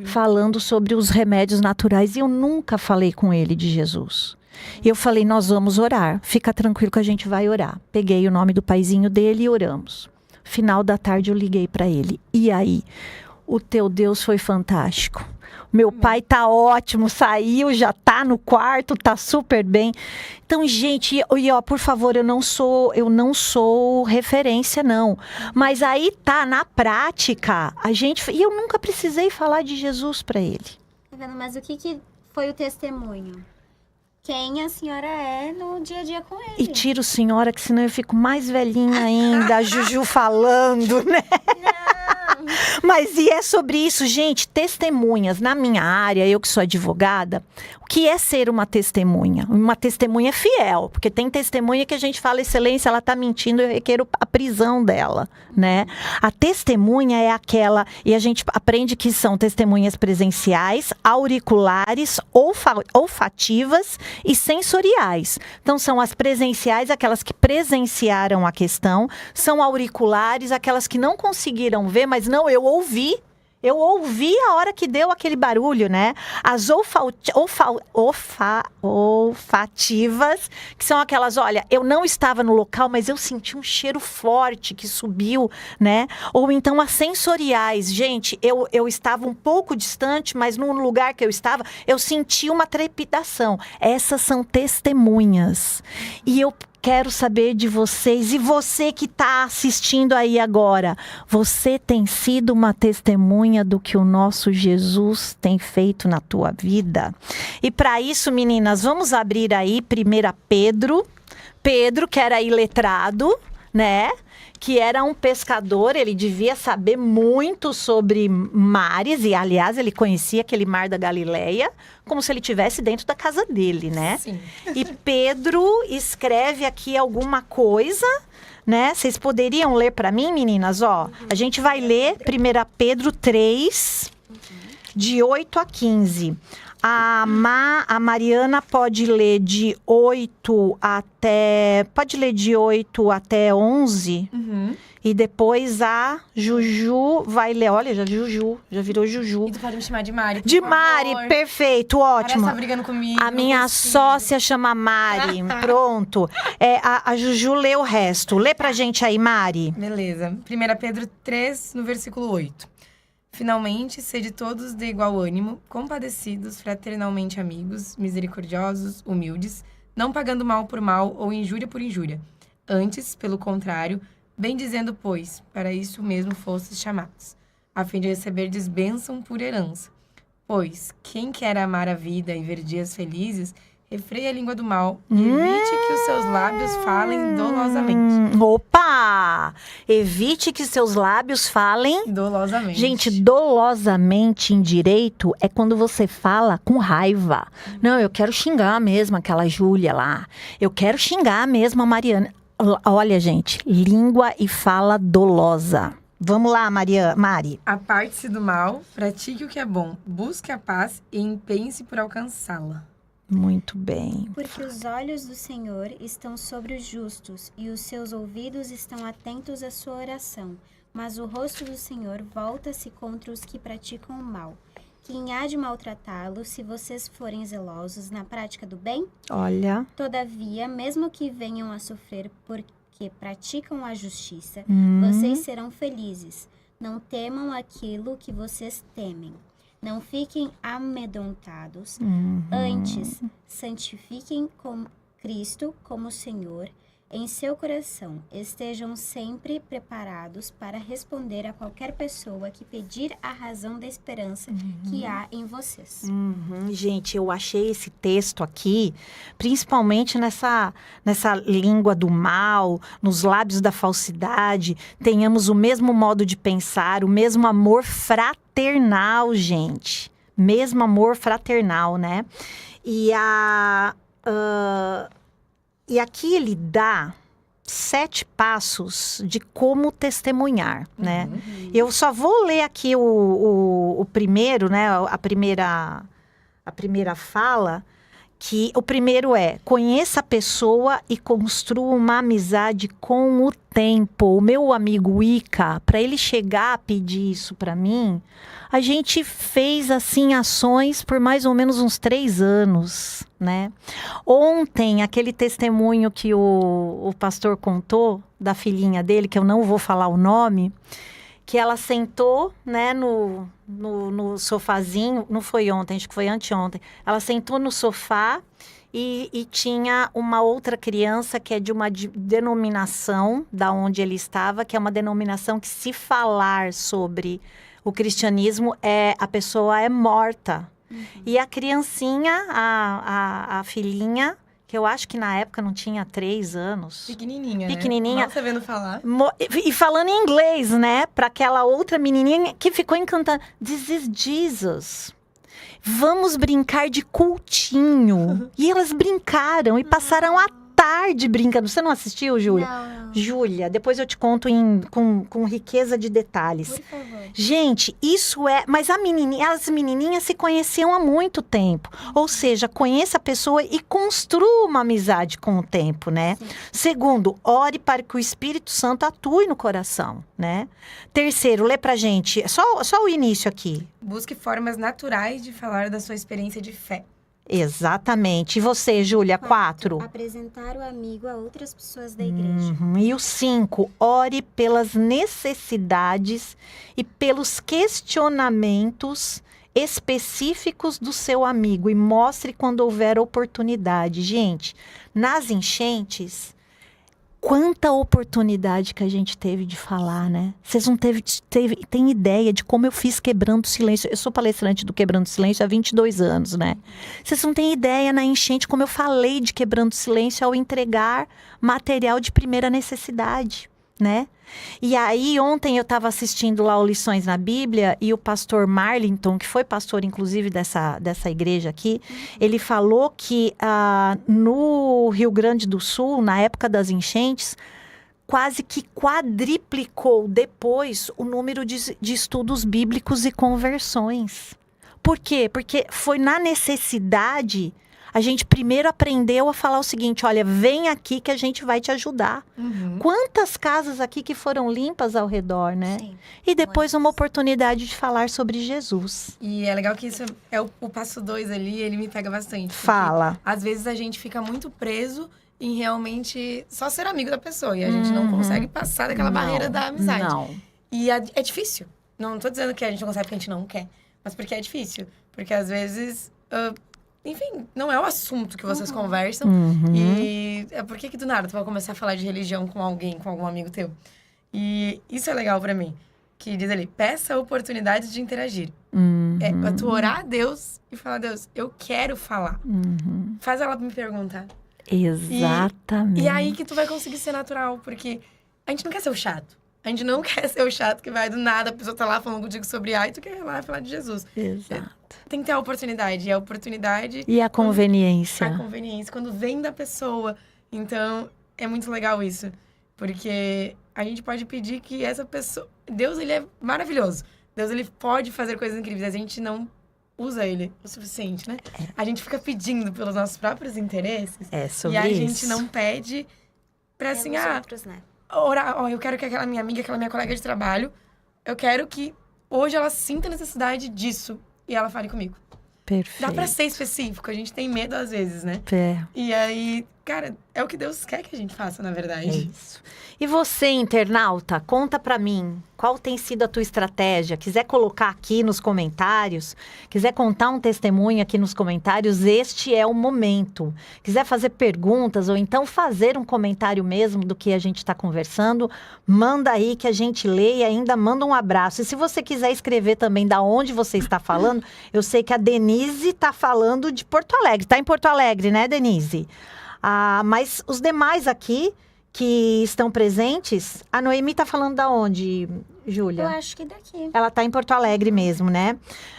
falando sobre os remédios naturais. E eu nunca falei com ele de Jesus. E eu falei, nós vamos orar. Fica tranquilo que a gente vai orar. Peguei o nome do paizinho dele e oramos. Final da tarde eu liguei para ele. E aí? O teu Deus foi fantástico. Meu pai tá ótimo, saiu, já tá no quarto, tá super bem. Então, gente, e ó, por favor, eu não sou referência, não. Mas aí tá, na prática, e eu nunca precisei falar de Jesus para ele. Tá vendo? Mas o que foi o testemunho? Quem a senhora é no dia a dia com ele. E tiro senhora, que senão eu fico mais velhinha ainda, a Juju falando, né? Não. Mas e é sobre isso, gente, testemunhas. Na minha área, eu que sou advogada, o que é ser uma testemunha? Uma testemunha fiel, porque tem testemunha que a gente fala, excelência, ela tá mentindo, eu requero a prisão dela, né? A testemunha é aquela, e a gente aprende que são testemunhas presenciais, auriculares, olfativas e sensoriais. Então, são as presenciais, aquelas que presenciaram a questão, são auriculares, aquelas que não conseguiram ver, mas não, eu ouvi a hora que deu aquele barulho, né? As olfativas, que são aquelas, olha, eu não estava no local, mas eu senti um cheiro forte que subiu, né? Ou então as sensoriais, gente, eu estava um pouco distante, mas no lugar que eu estava, eu senti uma trepidação. Essas são testemunhas. E eu quero saber de vocês, e você que está assistindo aí agora, você tem sido uma testemunha do que o nosso Jesus tem feito na tua vida? E para isso, meninas, vamos abrir aí 1 Pedro. Pedro, que era iletrado, né? Que era um pescador, ele devia saber muito sobre mares, e aliás, ele conhecia aquele mar da Galileia, como se ele estivesse dentro da casa dele, né? Sim. E Pedro escreve aqui alguma coisa, né? Vocês poderiam ler para mim, meninas? Ó, a gente vai ler 1 Pedro 3, de 8 a 15. A Mariana pode ler de 8 até 11. Uhum. E depois a Juju vai ler. Olha, já virou Juju. E tu pode me chamar de Mari, por De favor. Mari, perfeito, ótimo. Parece tá brigando comigo. A minha sócia chama Mari. Pronto. A Juju lê o resto. Lê pra gente aí, Mari. Beleza. 1 Pedro 3, no versículo 8. Finalmente, sede todos de igual ânimo, compadecidos, fraternalmente amigos, misericordiosos, humildes, não pagando mal por mal ou injúria por injúria. Antes, pelo contrário, bendizendo, pois, para isso mesmo fostes chamados, a fim de receberdes bênção por herança. Pois, quem quer amar a vida e ver dias felizes, refreie a língua do mal e evite que os seus lábios falem dolosamente. Opa! Evite que seus lábios falem... Dolosamente. Gente, dolosamente em direito é quando você fala com raiva. Não, eu quero xingar mesmo aquela Júlia lá. Eu quero xingar mesmo a Mariana. Olha, gente, língua e fala dolosa. Vamos lá, Mari. Aparte-se do mal, pratique o que é bom, busque a paz e empenhe-se por alcançá-la. Muito bem. Porque os olhos do Senhor estão sobre os justos e os seus ouvidos estão atentos à sua oração. Mas o rosto do Senhor volta-se contra os que praticam o mal. Quem há de maltratá-los se vocês forem zelosos na prática do bem? Olha. Todavia, mesmo que venham a sofrer porque praticam a justiça, vocês serão felizes. Não temam aquilo que vocês temem. Não fiquem amedrontados. Antes, santifiquem Cristo como Senhor em seu coração. Estejam sempre preparados para responder a qualquer pessoa que pedir a razão da esperança que há em vocês. Gente, eu achei esse texto aqui, principalmente nessa língua do mal, nos lábios da falsidade, tenhamos o mesmo modo de pensar, o mesmo amor fraternal, gente. Mesmo amor fraternal, né? E aqui ele dá 7 passos de como testemunhar, né? Eu só vou ler aqui o primeiro, né? A primeira fala, que o primeiro conheça a pessoa e construa uma amizade com o tempo. O meu amigo Ica, para ele chegar a pedir isso para mim, a gente fez assim ações por mais ou menos uns 3 anos, né? Ontem, aquele testemunho que o pastor contou da filhinha dele, que eu não vou falar o nome, que ela sentou, né, no sofazinho, não foi ontem, acho que foi anteontem. Ela sentou no sofá e tinha uma outra criança que é de uma denominação da onde ele estava, que é uma denominação que, se falar sobre o cristianismo, a pessoa é morta. E a criancinha, a filhinha, que eu acho que na época não tinha 3 anos. Pequenininha, Pequenininha. Mal sabendo falar. E falando em inglês, né? Para aquela outra menininha que ficou encantada. This is Jesus. Vamos brincar de cultinho. E elas brincaram e passaram a tarde brincando. Você não assistiu, Júlia? Não. Júlia, depois eu te conto com riqueza de detalhes. Por favor. Gente, isso mas as menininhas se conheciam há muito tempo. Ou seja, conheça a pessoa e construa uma amizade com o tempo, né? Sim. Segundo, ore para que o Espírito Santo atue no coração, né? Terceiro, lê pra gente, só o início aqui. Busque formas naturais de falar da sua experiência de fé. Exatamente. E você, Júlia, 4? Apresentar o amigo a outras pessoas da igreja. E o 5, ore pelas necessidades e pelos questionamentos específicos do seu amigo e mostre quando houver oportunidade. Gente, nas enchentes, quanta oportunidade que a gente teve de falar, né? Vocês não têm ideia de como eu fiz Quebrando o Silêncio. Eu sou palestrante do Quebrando o Silêncio há 22 anos, né? Vocês não têm ideia na enchente como eu falei de Quebrando o Silêncio ao entregar material de primeira necessidade, né? E aí, ontem eu estava assistindo lá o Lições na Bíblia e o pastor Marlington, que foi pastor, inclusive, dessa igreja aqui, ele falou que no Rio Grande do Sul, na época das enchentes, quase que quadriplicou depois o número de estudos bíblicos e conversões. Por quê? Porque foi na necessidade. A gente primeiro aprendeu a falar o seguinte, olha, vem aqui que a gente vai te ajudar. Quantas casas aqui que foram limpas ao redor, né? Sim. E depois uma oportunidade de falar sobre Jesus. E é legal que isso é o passo 2 ali, ele me pega bastante. Fala. Às vezes a gente fica muito preso em realmente só ser amigo da pessoa. E a gente não consegue passar daquela barreira da amizade. Não. E é difícil. Não tô dizendo que a gente não consegue porque a gente não quer. Mas porque é difícil. Porque às vezes... enfim, não é o assunto que vocês conversam. E por que do nada tu vai começar a falar de religião com alguém, com algum amigo teu? E isso é legal pra mim. Que diz ali, peça oportunidades de interagir. É tu orar a Deus e falar, Deus, eu quero falar. Faz ela me perguntar. Exatamente. E aí que tu vai conseguir ser natural. Porque a gente não quer ser o chato. A gente não quer ser o chato que vai do nada, a pessoa tá lá falando contigo sobre e tu quer ir lá falar de Jesus. Exato. Tem que ter a oportunidade. E a oportunidade... E a conveniência. A conveniência, quando vem da pessoa. Então, é muito legal isso. Porque a gente pode pedir que essa pessoa... Deus, ele é maravilhoso. Deus, ele pode fazer coisas incríveis. A gente não usa ele o suficiente, né? A gente fica pedindo pelos nossos próprios interesses. É sobre isso. E a isso. gente não pede pra assim... Outros, né? Orar, eu quero que aquela minha amiga, aquela minha colega de trabalho... Eu quero que hoje ela sinta a necessidade disso. E ela fale comigo. Perfeito. Dá pra ser específico. A gente tem medo às vezes, né? E aí, cara, é o que Deus quer que a gente faça, na verdade. É isso. E você, internauta, conta pra mim, qual tem sido a tua estratégia? Quiser colocar aqui nos comentários, quiser contar um testemunho aqui nos comentários, este é o momento. Quiser fazer perguntas ou então fazer um comentário mesmo do que a gente está conversando, manda aí que a gente lê e ainda manda um abraço. E se você quiser escrever também da onde você está falando, eu sei que a Denise está falando de Porto Alegre. Está em Porto Alegre, né, Denise? Mas os demais aqui que estão presentes, a Noemi está falando da onde, Júlia? Eu acho que daqui. Ela tá em Porto Alegre mesmo, né?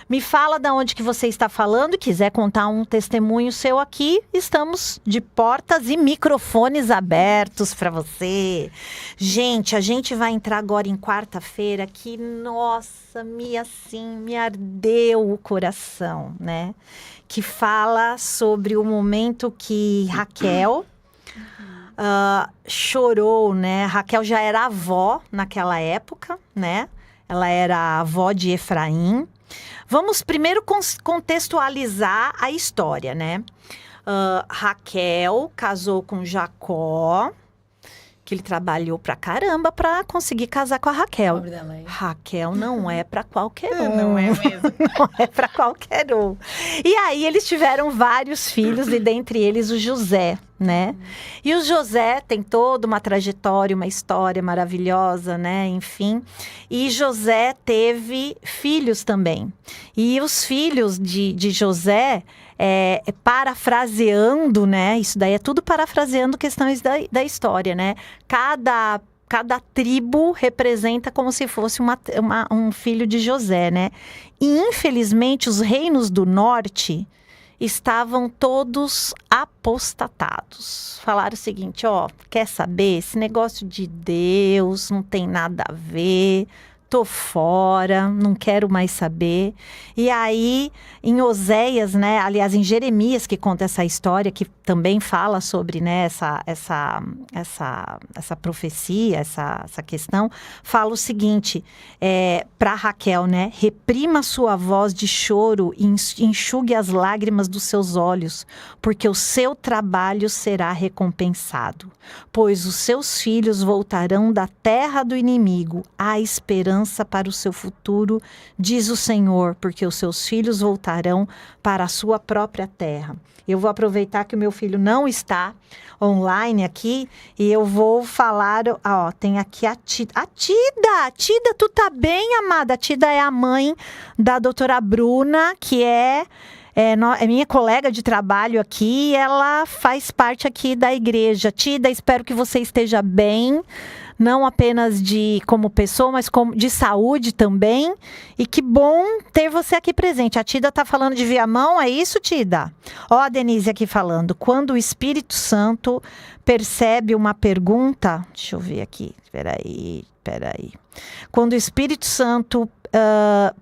Me fala de onde que você está falando. Quiser contar um testemunho seu aqui, estamos de portas e microfones abertos para você. Gente, a gente vai entrar agora em quarta-feira que, nossa, me ardeu o coração, né? Que fala sobre o momento que Raquel chorou, né? Raquel já era avó naquela época, né? Ela era a avó de Efraim. Vamos primeiro contextualizar a história, né? Raquel casou com Jacó, que ele trabalhou pra caramba pra conseguir casar com a Raquel. Pobre dela, hein? Raquel não é pra qualquer um. Não é mesmo. Não é pra qualquer um. E aí eles tiveram vários filhos, e dentre eles o José, né? E o José tem toda uma trajetória, uma história maravilhosa, né? Enfim. E José teve filhos também. E os filhos de José, parafraseando, né? Isso daí é tudo parafraseando questões da história, né? Cada tribo representa como se fosse um filho de José, né? E, infelizmente, os reinos do norte estavam todos apostatados. Falaram o seguinte, quer saber? Esse negócio de Deus não tem nada a ver, tô fora, não quero mais saber. E aí, em Oséias, né, aliás, em Jeremias, que conta essa história, que também fala sobre, né, essa profecia, essa questão, fala o seguinte, para Raquel, né, reprima sua voz de choro e enxugue as lágrimas dos seus olhos, porque o seu trabalho será recompensado, pois os seus filhos voltarão da terra do inimigo, há esperança para o seu futuro, diz o Senhor, porque os seus filhos voltarão para a sua própria terra. Eu vou aproveitar que o meu filho não está online aqui e eu vou falar, tem aqui a Tida. Tida, tu tá bem, amada? A Tida é a mãe da doutora Bruna, que é minha colega de trabalho aqui, ela faz parte aqui da igreja. Tida, espero que você esteja bem, não apenas como pessoa, mas como de saúde também. E que bom ter você aqui presente. A Tida tá falando de Viamão, é isso, Tida? A Denise aqui falando. Quando o Espírito Santo percebe uma pergunta... Deixa eu ver aqui, peraí. Quando o Espírito Santo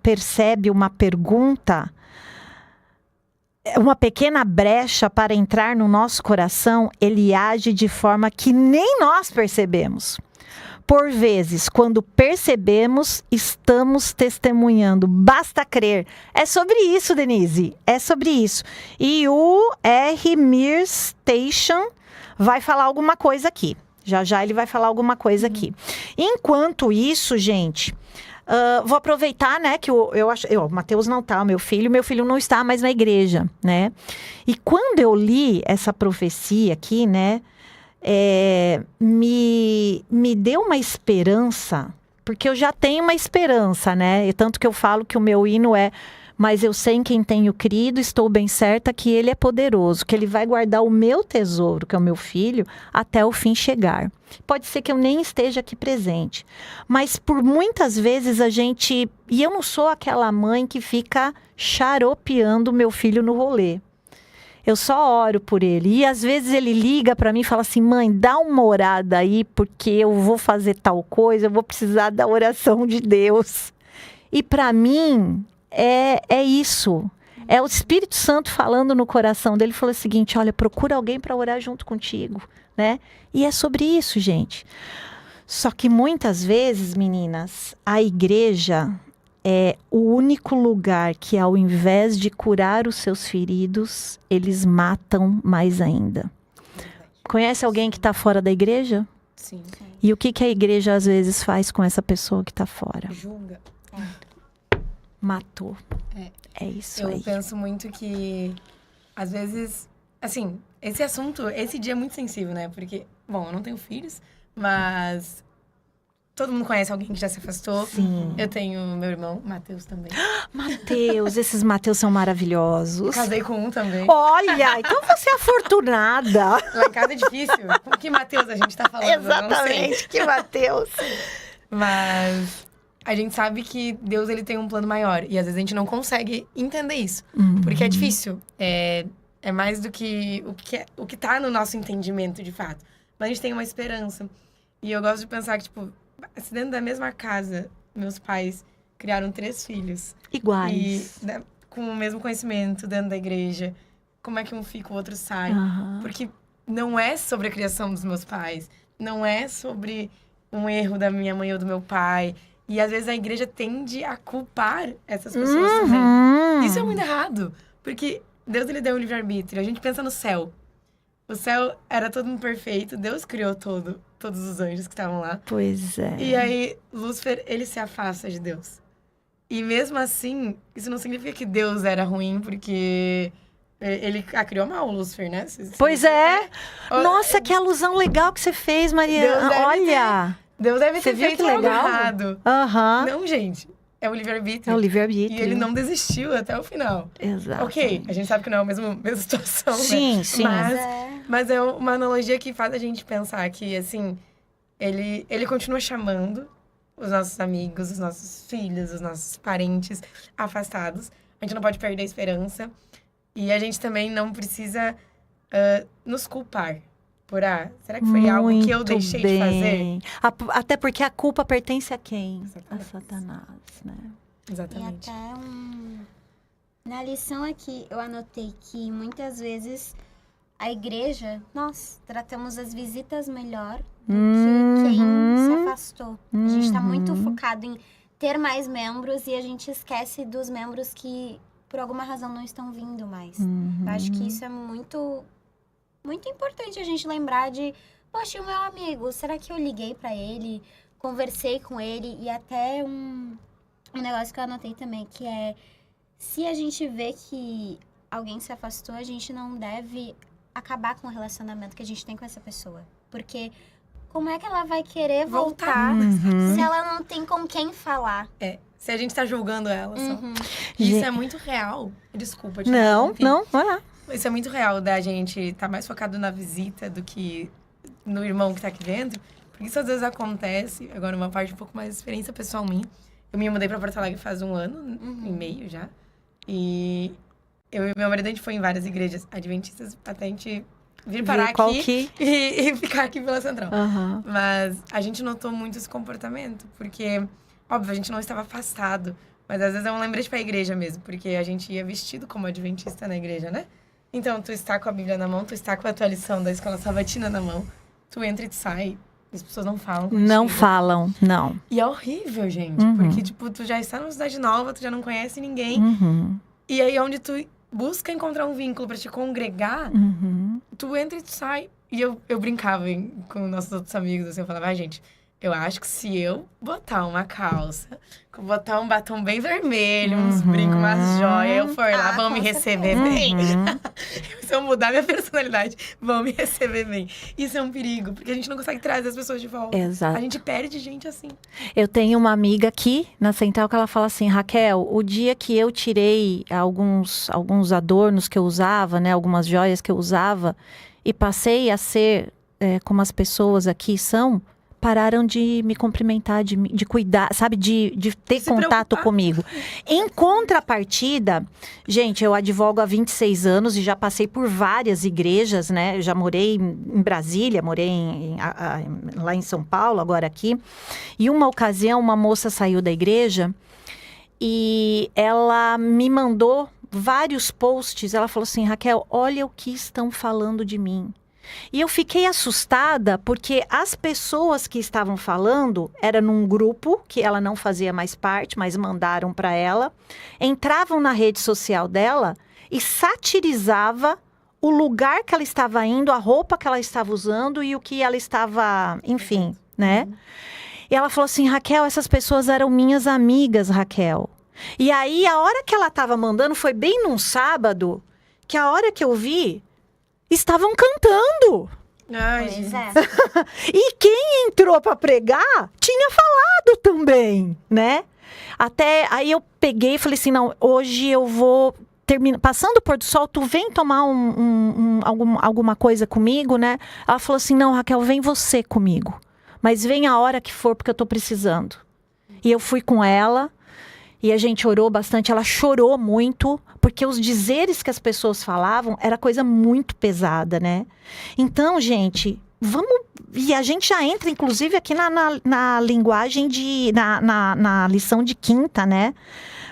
percebe uma pergunta... uma pequena brecha para entrar no nosso coração, ele age de forma que nem nós percebemos. Por vezes, quando percebemos, estamos testemunhando. Basta crer. É sobre isso, Denise. É sobre isso. E o R. Mir Station vai falar alguma coisa aqui. Já ele vai falar alguma coisa aqui. Enquanto isso, gente... vou aproveitar, né, que eu acho... O Mateus não tá, meu filho não está mais na igreja, né? E quando eu li essa profecia aqui, né, me deu uma esperança, porque eu já tenho uma esperança, né? E tanto que eu falo que o meu hino mas eu sei em quem tenho crido, estou bem certa que ele é poderoso, que ele vai guardar o meu tesouro, que é o meu filho, até o fim chegar. Pode ser que eu nem esteja aqui presente, mas por muitas vezes e eu não sou aquela mãe que fica xaropeando o meu filho no rolê. Eu só oro por ele. E às vezes ele liga para mim e fala assim, mãe, dá uma orada aí, porque eu vou fazer tal coisa, eu vou precisar da oração de Deus. E para mim... É isso, é o Espírito Santo falando no coração dele, falou o seguinte, olha, procura alguém para orar junto contigo, né? E é sobre isso, gente. Só que muitas vezes, meninas, a igreja é o único lugar que, ao invés de curar os seus feridos, eles matam mais ainda. Conhece alguém que está fora da igreja? Sim. E o que a igreja às vezes faz com essa pessoa que está fora? Julga. Matou. É isso aí. Eu penso muito que, às vezes, assim, esse dia é muito sensível, né? Porque, bom, eu não tenho filhos, mas todo mundo conhece alguém que já se afastou. Sim. Eu tenho meu irmão, Mateus também. Mateus, esses Mateus são maravilhosos. Casei com um também. Olha, então você é afortunada. Lá em casa é difícil. Com que Mateus a gente tá falando? Exatamente, que Mateus. Mas... a gente sabe que Deus ele tem um plano maior. E às vezes a gente não consegue entender isso. Porque é difícil. É mais do que o que tá no nosso entendimento, de fato. Mas a gente tem uma esperança. E eu gosto de pensar que, tipo, se dentro da mesma casa, meus pais criaram 3 filhos. Iguais. E com o mesmo conhecimento, dentro da igreja. Como é que um fica, o outro sai? Porque não é sobre a criação dos meus pais. Não é sobre um erro da minha mãe ou do meu pai. E às vezes a igreja tende a culpar essas pessoas também. Isso é muito errado. Porque Deus ele deu um livre-arbítrio. A gente pensa no céu. O céu era todo mundo perfeito. Deus criou todos os anjos que estavam lá. Pois é. E aí, Lúcifer, ele se afasta de Deus. E mesmo assim, isso não significa que Deus era ruim, porque ele criou mal, o Lúcifer, né? Pois é. Nossa, que alusão legal que você fez, Mariana. Olha. Deus deve ter viu feito que algo legal? errado. Aham. Não, gente. É o livre-arbítrio. É o livre-arbítrio. E ele não desistiu até o final. Exato. Ok, a gente sabe que não é a mesma situação, Sim, né? sim. Mas é uma analogia que faz a gente pensar que, assim, ele continua chamando os nossos amigos, os nossos filhos, os nossos parentes afastados. A gente não pode perder a esperança. E a gente também não precisa nos culpar. Será que foi algo que eu deixei de fazer? Até porque a culpa pertence a quem? Exatamente. A Satanás, né? Exatamente. E até na lição aqui eu anotei que muitas vezes a igreja, nós tratamos as visitas melhor do que quem se afastou. A gente está muito focado em ter mais membros e a gente esquece dos membros que por alguma razão não estão vindo mais. Eu acho que isso é muito importante a gente lembrar de, poxa, o meu amigo, será que eu liguei pra ele, conversei com ele? E até um negócio que eu anotei também, que é, se a gente vê que alguém se afastou, a gente não deve acabar com o relacionamento que a gente tem com essa pessoa. Porque como é que ela vai querer voltar se ela não tem com quem falar? Se a gente tá julgando ela só. Isso é muito real. Desculpa. Não, vai lá. Isso é muito real da gente tá mais focado na visita do que no irmão que tá aqui dentro. Porque isso às vezes acontece, agora uma parte um pouco mais de experiência pessoal minha. Eu me mudei pra Porto Alegre faz 1 ano e meio já. E eu e meu marido, a gente foi em várias igrejas adventistas até a gente vir parar aqui e ficar aqui pela Central. Mas a gente notou muito esse comportamento, porque, óbvio, a gente não estava afastado. Mas às vezes é um lembrete pra igreja mesmo, porque a gente ia vestido como adventista na igreja, né? Então, tu está com a Bíblia na mão, tu está com a tua lição da escola sabatina na mão, tu entra e tu sai, as pessoas não falam contigo. Não falam, não. E é horrível, gente, porque, tipo, tu já está numa cidade nova, tu já não conhece ninguém, e aí onde tu busca encontrar um vínculo pra te congregar, tu entra e tu sai. E eu brincava com nossos outros amigos, assim, eu falava, gente, eu acho que se eu botar uma calça, botar um batom bem vermelho, uns brincos, umas joias, eu for lá, vão me receber bem. Se eu mudar minha personalidade, vão me receber bem. Isso é um perigo, porque a gente não consegue trazer as pessoas de volta. Exato. A gente perde gente assim. Eu tenho uma amiga aqui na Central que ela fala assim, Raquel, o dia que eu tirei alguns adornos que eu usava, né, algumas joias que eu usava, e passei a ser como as pessoas aqui são, pararam de me cumprimentar, de cuidar, sabe? De ter contato comigo. Em contrapartida, gente, eu advogo há 26 anos e já passei por várias igrejas, né? Eu já morei em Brasília, morei lá em São Paulo, agora aqui. E uma ocasião, uma moça saiu da igreja e ela me mandou vários posts. Ela falou assim, Raquel, olha o que estão falando de mim. E eu fiquei assustada porque as pessoas que estavam falando era num grupo que ela não fazia mais parte, mas mandaram para ela, entravam na rede social dela e satirizava o lugar que ela estava indo, a roupa que ela estava usando e o que ela estava, enfim, né? E ela falou assim, Raquel, essas pessoas eram minhas amigas, Raquel. E aí, a hora que ela estava mandando, foi bem num sábado, que a hora que eu vi, estavam cantando. Ai, Pois é. E quem entrou para pregar tinha falado também, né? Até aí eu peguei e falei assim, não, hoje eu vou passando o pôr do sol, tu vem tomar alguma coisa comigo, né? Ela falou assim, não, Raquel, vem você comigo. Mas vem a hora que for, porque eu tô precisando. E eu fui com ela, e a gente orou bastante. Ela chorou muito, porque os dizeres que as pessoas falavam era coisa muito pesada, né? Então, gente, vamos... E a gente já entra, inclusive, aqui na linguagem na lição de quinta, né?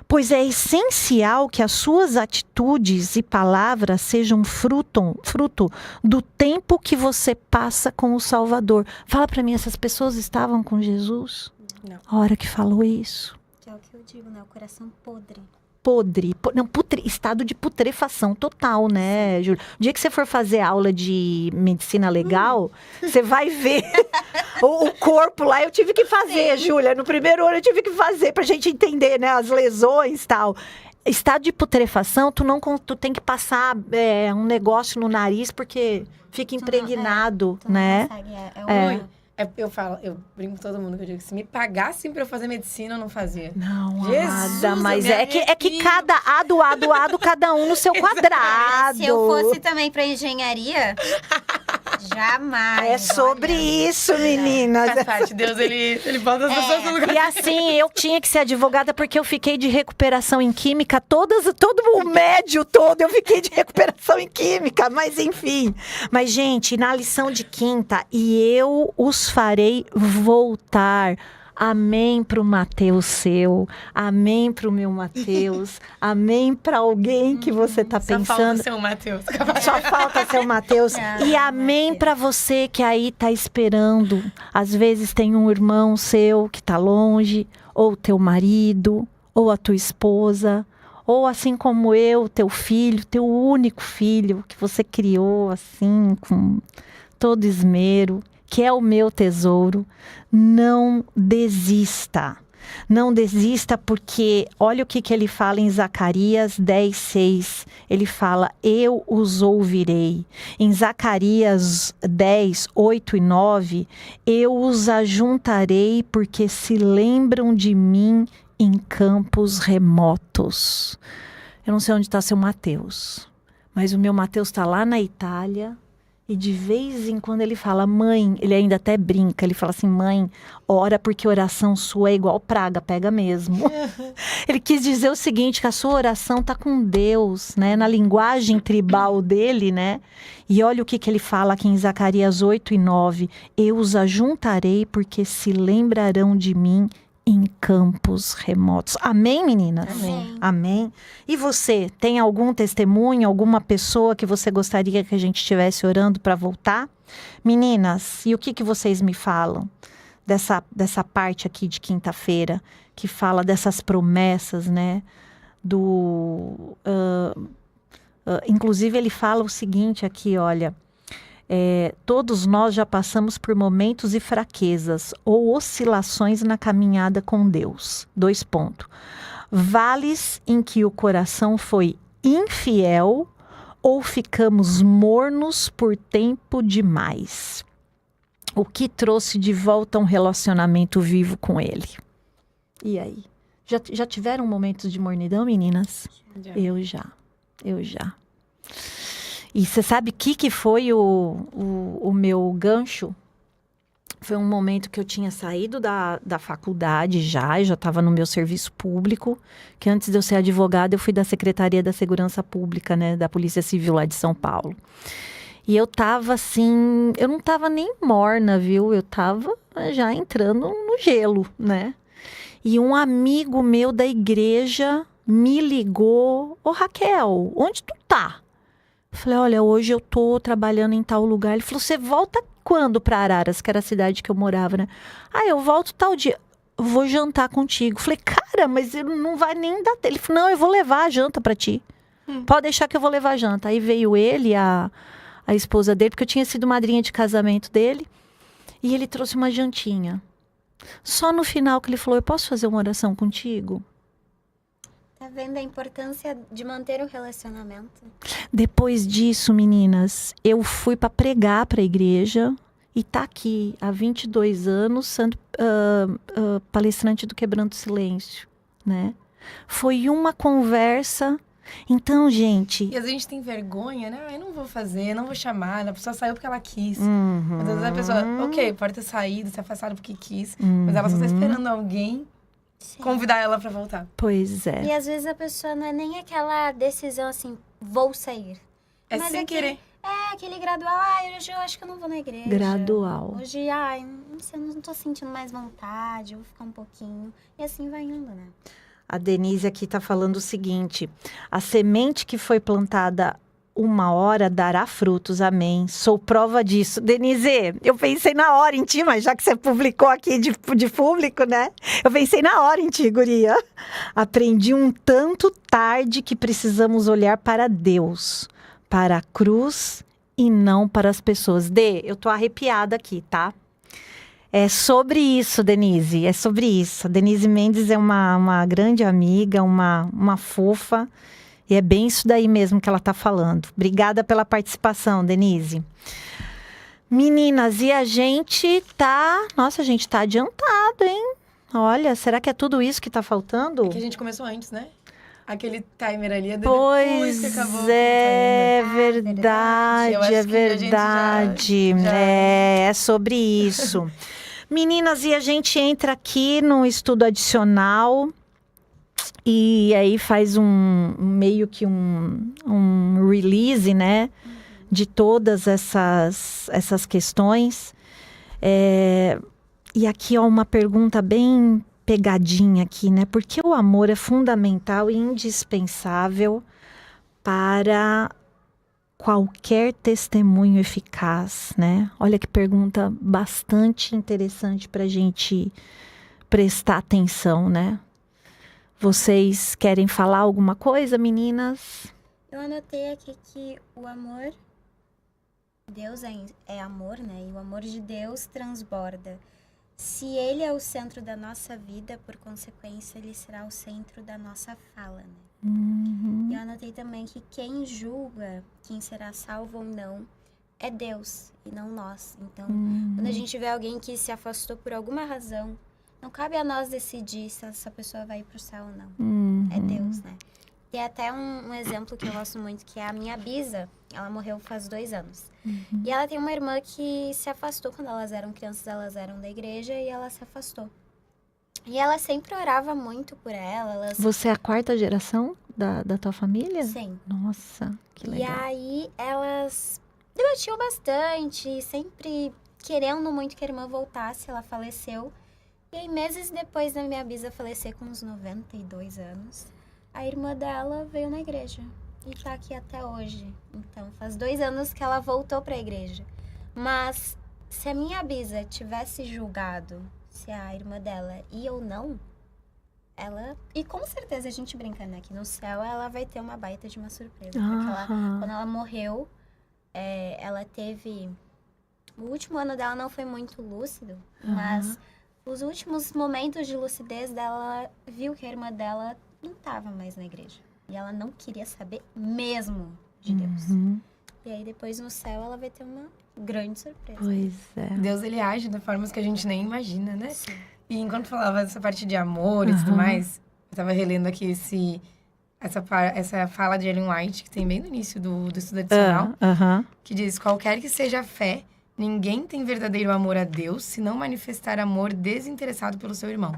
Pois é essencial que as suas atitudes e palavras sejam fruto do tempo que você passa com o Salvador. Fala para mim, essas pessoas estavam com Jesus? Não. A hora que falou isso. Que é o que eu digo, né? O coração podre. Estado de putrefação total, né, Júlia? O dia que você for fazer aula de medicina legal, você vai ver o corpo lá. Eu tive que fazer, Júlia. No primeiro ano eu tive que fazer pra gente entender, né, as lesões e tal. Estado de putrefação, tu tem que passar um negócio no nariz porque fica impregnado, né? Eu brinco com todo mundo que eu digo que se me pagassem pra eu fazer medicina, eu não fazia. Não, Jesus, amada, mas é que cada ado, cada um no seu quadrado. Se eu fosse também pra engenharia, jamais. É sobre isso, meninas. Faz parte, Deus, ele bota as pessoas no lugar. E assim, eu tinha que ser advogada porque eu fiquei de recuperação em química, todo o médio todo eu fiquei de recuperação em química, mas enfim. Mas, gente, na lição de quinta, e eu os farei voltar. Amém pro Mateus seu, amém pro meu Mateus, amém pra alguém que você tá pensando. Só falta ser o Mateus. Só falta ser o Mateus. E amém pra você que aí tá esperando. Às vezes tem um irmão seu que tá longe, ou teu marido, ou a tua esposa, ou assim como eu, teu filho, teu único filho que você criou assim com todo esmero, que é o meu tesouro. Não desista. Não desista, porque olha o que ele fala em Zacarias 10:6. Ele fala, eu os ouvirei. Em Zacarias 10:8 e 9, eu os ajuntarei porque se lembram de mim em campos remotos. Eu não sei onde está seu Mateus, mas o meu Mateus está lá na Itália. E de vez em quando ele fala, mãe, ele ainda até brinca, ele fala assim, mãe, ora porque oração sua é igual praga, pega mesmo. Ele quis dizer o seguinte, que a sua oração tá com Deus, né, na linguagem tribal dele, né? E olha o que ele fala aqui em Zacarias 8 e 9, eu os ajuntarei porque se lembrarão de mim em campos remotos. Amém, meninas? Amém. Amém. E você, tem algum testemunho, alguma pessoa que você gostaria que a gente estivesse orando para voltar? Meninas, e o que vocês me falam dessa parte aqui de quinta-feira, que fala dessas promessas, né? Inclusive, ele fala o seguinte aqui, olha... todos nós já passamos por momentos e fraquezas ou oscilações na caminhada com Deus. 2 pontos. Vales em que o coração foi infiel ou ficamos mornos por tempo demais. O que trouxe de volta um relacionamento vivo com Ele? E aí? Já tiveram momentos de mornidão, meninas? Já. Eu já. E você sabe o que foi o meu gancho? Foi um momento que eu tinha saído da faculdade já estava no meu serviço público, que antes de eu ser advogada, eu fui da Secretaria da Segurança Pública, né, da Polícia Civil lá de São Paulo. E eu tava assim, eu não tava nem morna, viu? Eu tava já entrando no gelo, né? E um amigo meu da igreja me ligou, ô Raquel, onde tu tá? Falei, olha, hoje eu tô trabalhando em tal lugar. Ele falou, você volta quando pra Araras, que era a cidade que eu morava, né? Eu volto tal dia. Eu vou jantar contigo. Falei, cara, mas ele não vai nem dar... Ele falou, não, eu vou levar a janta pra ti. Pode deixar que eu vou levar a janta. Aí veio ele, a esposa dele, porque eu tinha sido madrinha de casamento dele. E ele trouxe uma jantinha. Só no final que ele falou, eu posso fazer uma oração contigo? Tá vendo a importância de manter o relacionamento? Depois disso, meninas, eu fui para pregar para a igreja e tá aqui há 22 anos sendo palestrante do Quebrando o Silêncio, né? Foi uma conversa. Então, gente... E às vezes a gente tem vergonha, né? Eu não vou fazer, não vou chamar. A pessoa saiu porque ela quis. Às vezes a pessoa, ok, pode ter saído, se afastado porque quis. Mas ela só tá esperando alguém convidar ela pra voltar. Pois é. E às vezes a pessoa não é nem aquela decisão assim, vou sair. É Mas sem querer. Aquele gradual, hoje eu acho que eu não vou na igreja. Gradual. Hoje, não sei, eu não tô sentindo mais vontade, eu vou ficar um pouquinho. E assim vai indo, né? A Denise aqui tá falando o seguinte: a semente que foi plantada uma hora dará frutos, amém. Sou prova disso. Denise, eu pensei na hora em ti, mas já que você publicou aqui de público, né? Eu pensei na hora em ti, guria. Aprendi um tanto tarde que precisamos olhar para Deus, para a cruz e não para as pessoas. Eu tô arrepiada aqui, tá? É sobre isso, Denise, é sobre isso. A Denise Mendes é uma grande amiga, uma fofa. E é bem isso daí mesmo que ela tá falando. Obrigada pela participação, Denise. Meninas, e a gente tá... Nossa, a gente tá adiantado, hein? Olha, será que é tudo isso que tá faltando? É que a gente começou antes, né? Aquele timer ali é Pois depois que acabou. é verdade. Eu acho verdade, é que a gente verdade. já- É sobre isso. Meninas, e a gente entra aqui num estudo adicional e aí faz meio que um release, né? De todas essas questões. E aqui, ó, uma pergunta bem pegadinha aqui, né? Porque o amor é fundamental e indispensável para qualquer testemunho eficaz, né? Olha que pergunta bastante interessante para a gente prestar atenção, né? Vocês querem falar alguma coisa, meninas? Eu anotei aqui que o amor... Deus é amor, né? E o amor de Deus transborda. Se ele é o centro da nossa vida, por consequência, ele será o centro da nossa fala, né? E eu anotei também que quem julga quem será salvo ou não é Deus e não nós. Então, quando a gente vê alguém que se afastou por alguma razão, não cabe a nós decidir se essa pessoa vai pro céu ou não. É Deus, né? Tem até um exemplo que eu gosto muito, que é a minha bisa. Ela morreu faz 2 anos. E ela tem uma irmã que se afastou quando elas eram crianças, elas eram da igreja e ela se afastou. E ela sempre orava muito por ela. Você é a 4ª geração da tua família? Sim. Nossa, que legal. E aí elas debatiam bastante, sempre querendo muito que a irmã voltasse, ela faleceu. E aí, meses depois da minha bisa falecer, com uns 92 anos, a irmã dela veio na igreja. E tá aqui até hoje. Então, faz 2 anos que ela voltou pra igreja. Mas, se a minha bisa tivesse julgado se a irmã dela ia ou não, ela... E com certeza, a gente brincando aqui no céu, ela vai ter uma baita de uma surpresa. Porque quando ela morreu, ela teve... O último ano dela não foi muito lúcido, mas os últimos momentos de lucidez dela, ela viu que a irmã dela não estava mais na igreja. E ela não queria saber mesmo de Deus. E aí, depois, no céu, ela vai ter uma grande surpresa. Pois é. Deus, ele age de formas que a gente nem imagina, né? Sim. E enquanto falava dessa parte de amor e tudo mais, eu tava relendo aqui essa fala de Ellen White, que tem bem no início do estudo adicional, que diz: qualquer que seja a fé, ninguém tem verdadeiro amor a Deus se não manifestar amor desinteressado pelo seu irmão.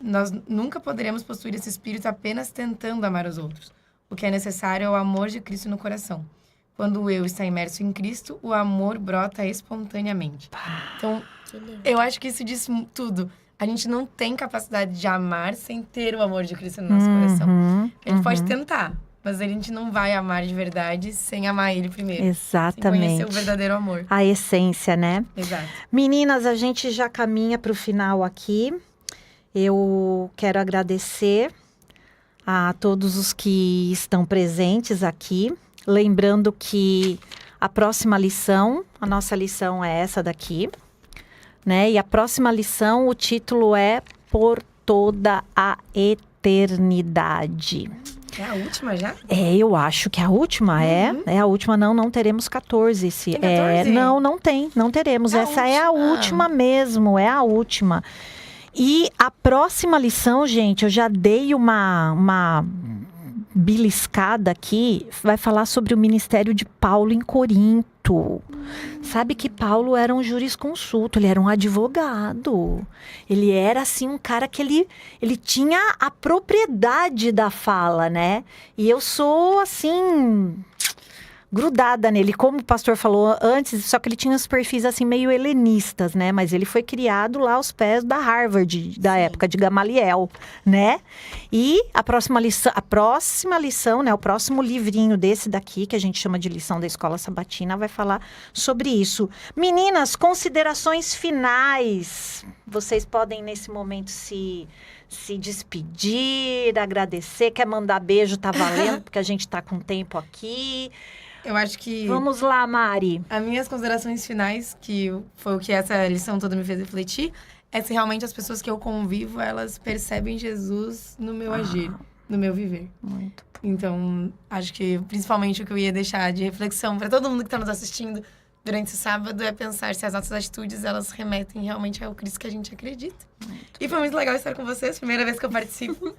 Nós nunca poderemos possuir esse espírito apenas tentando amar os outros. O que é necessário é o amor de Cristo no coração. Quando o eu está imerso em Cristo, o amor brota espontaneamente. Então, eu acho que isso diz tudo. A gente não tem capacidade de amar sem ter o amor de Cristo no nosso coração. A gente pode tentar, mas a gente não vai amar de verdade sem amar Ele primeiro. Exatamente. Sem conhecer o verdadeiro amor. A essência, né? Exato. Meninas, a gente já caminha para o final aqui. Eu quero agradecer a todos os que estão presentes aqui. Lembrando que a próxima lição, a nossa lição é essa daqui, né? E a próxima lição, o título é Por Toda a Eternidade. É a última já? Eu acho que é a última, é a última. Não teremos 14. Tem 14? Não teremos. Essa é a última mesmo, é a última. E a próxima lição, gente, eu já dei uma beliscada aqui, vai falar sobre o ministério de Paulo em Corinto. Sabe que Paulo era um jurisconsulto, ele era um advogado. Ele era, assim, um cara que ele tinha a propriedade da fala, né? E eu sou, assim, grudada nele, como o pastor falou antes, só que ele tinha os perfis assim meio helenistas, né? Mas ele foi criado lá aos pés da Harvard, da época de Gamaliel, né? E a próxima lição, né? O próximo livrinho desse daqui, que a gente chama de lição da Escola Sabatina, vai falar sobre isso. Meninas, considerações finais. Vocês podem, nesse momento, se despedir, agradecer. Quer mandar beijo, tá valendo, porque a gente tá com tempo aqui. Eu acho que... Vamos lá, Mari. As minhas considerações finais, que foi o que essa lição toda me fez refletir, é se realmente as pessoas que eu convivo, elas percebem Jesus no meu agir, no meu viver. Muito bom. Então, acho que principalmente o que eu ia deixar de reflexão para todo mundo que está nos assistindo durante esse sábado é pensar se as nossas atitudes, elas remetem realmente ao Cristo que a gente acredita. E foi muito legal estar com vocês, primeira vez que eu participo.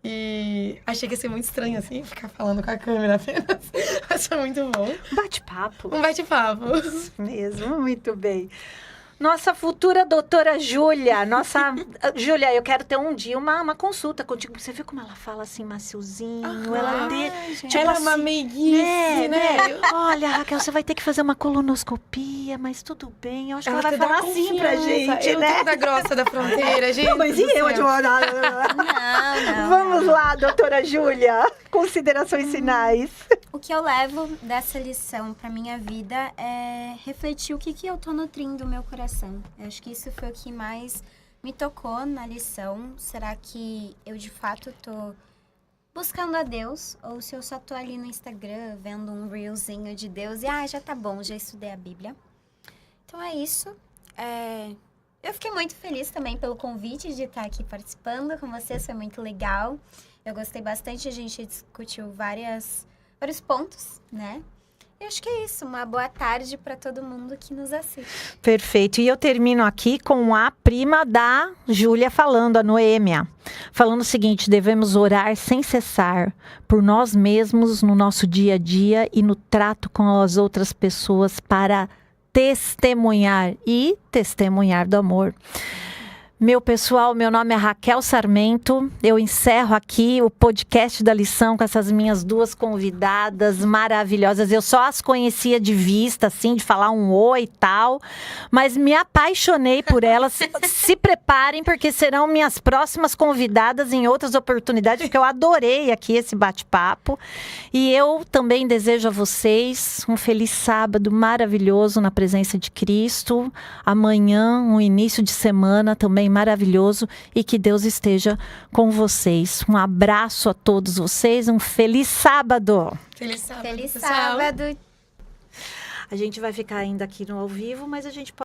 E achei que ia ser muito estranho, assim, ficar falando com a câmera apenas. Mas foi muito bom. Bate-papo. Um bate-papo. Mesmo, muito bem. Nossa futura doutora Júlia. Júlia, eu quero ter um dia uma consulta contigo. Você viu como ela fala assim, maciozinho? Tipo ela é uma meiguice, né? Olha, Raquel, você vai ter que fazer uma colonoscopia, mas tudo bem. Eu acho que ela vai dá falar assim pra gente, eu né? da grossa da fronteira, gente. Mas e eu, Não. Vamos lá, doutora Júlia. Considerações finais. O que eu levo dessa lição pra minha vida é refletir o que eu tô nutrindo o meu coração. Eu acho que isso foi o que mais me tocou na lição. Será que eu, de fato, tô buscando a Deus? Ou se eu só tô ali no Instagram, vendo um reelzinho de Deus e, já tá bom, já estudei a Bíblia. Então é isso. Eu fiquei muito feliz também pelo convite de estar aqui participando com vocês, foi muito legal. Eu gostei bastante, a gente discutiu vários pontos, né? E acho que é isso, uma boa tarde para todo mundo que nos assiste. Perfeito. E eu termino aqui com a prima da Júlia falando, a Noêmia. Falando o seguinte, devemos orar sem cessar por nós mesmos no nosso dia a dia e no trato com as outras pessoas para testemunhar do amor. Meu pessoal, meu nome é Raquel Sarmento. Eu encerro aqui o podcast da lição com essas minhas duas convidadas maravilhosas. Eu só as conhecia de vista, assim, de falar um oi e tal. Mas me apaixonei por elas. Se preparem, porque serão minhas próximas convidadas em outras oportunidades, porque eu adorei aqui esse bate-papo. E eu também desejo a vocês um feliz sábado maravilhoso na presença de Cristo. Amanhã, um início de semana também maravilhoso e que Deus esteja com vocês. Um abraço a todos vocês, um feliz sábado. Feliz sábado, Feliz pessoal. sábado. A gente vai ficar ainda aqui no ao vivo, mas a gente pode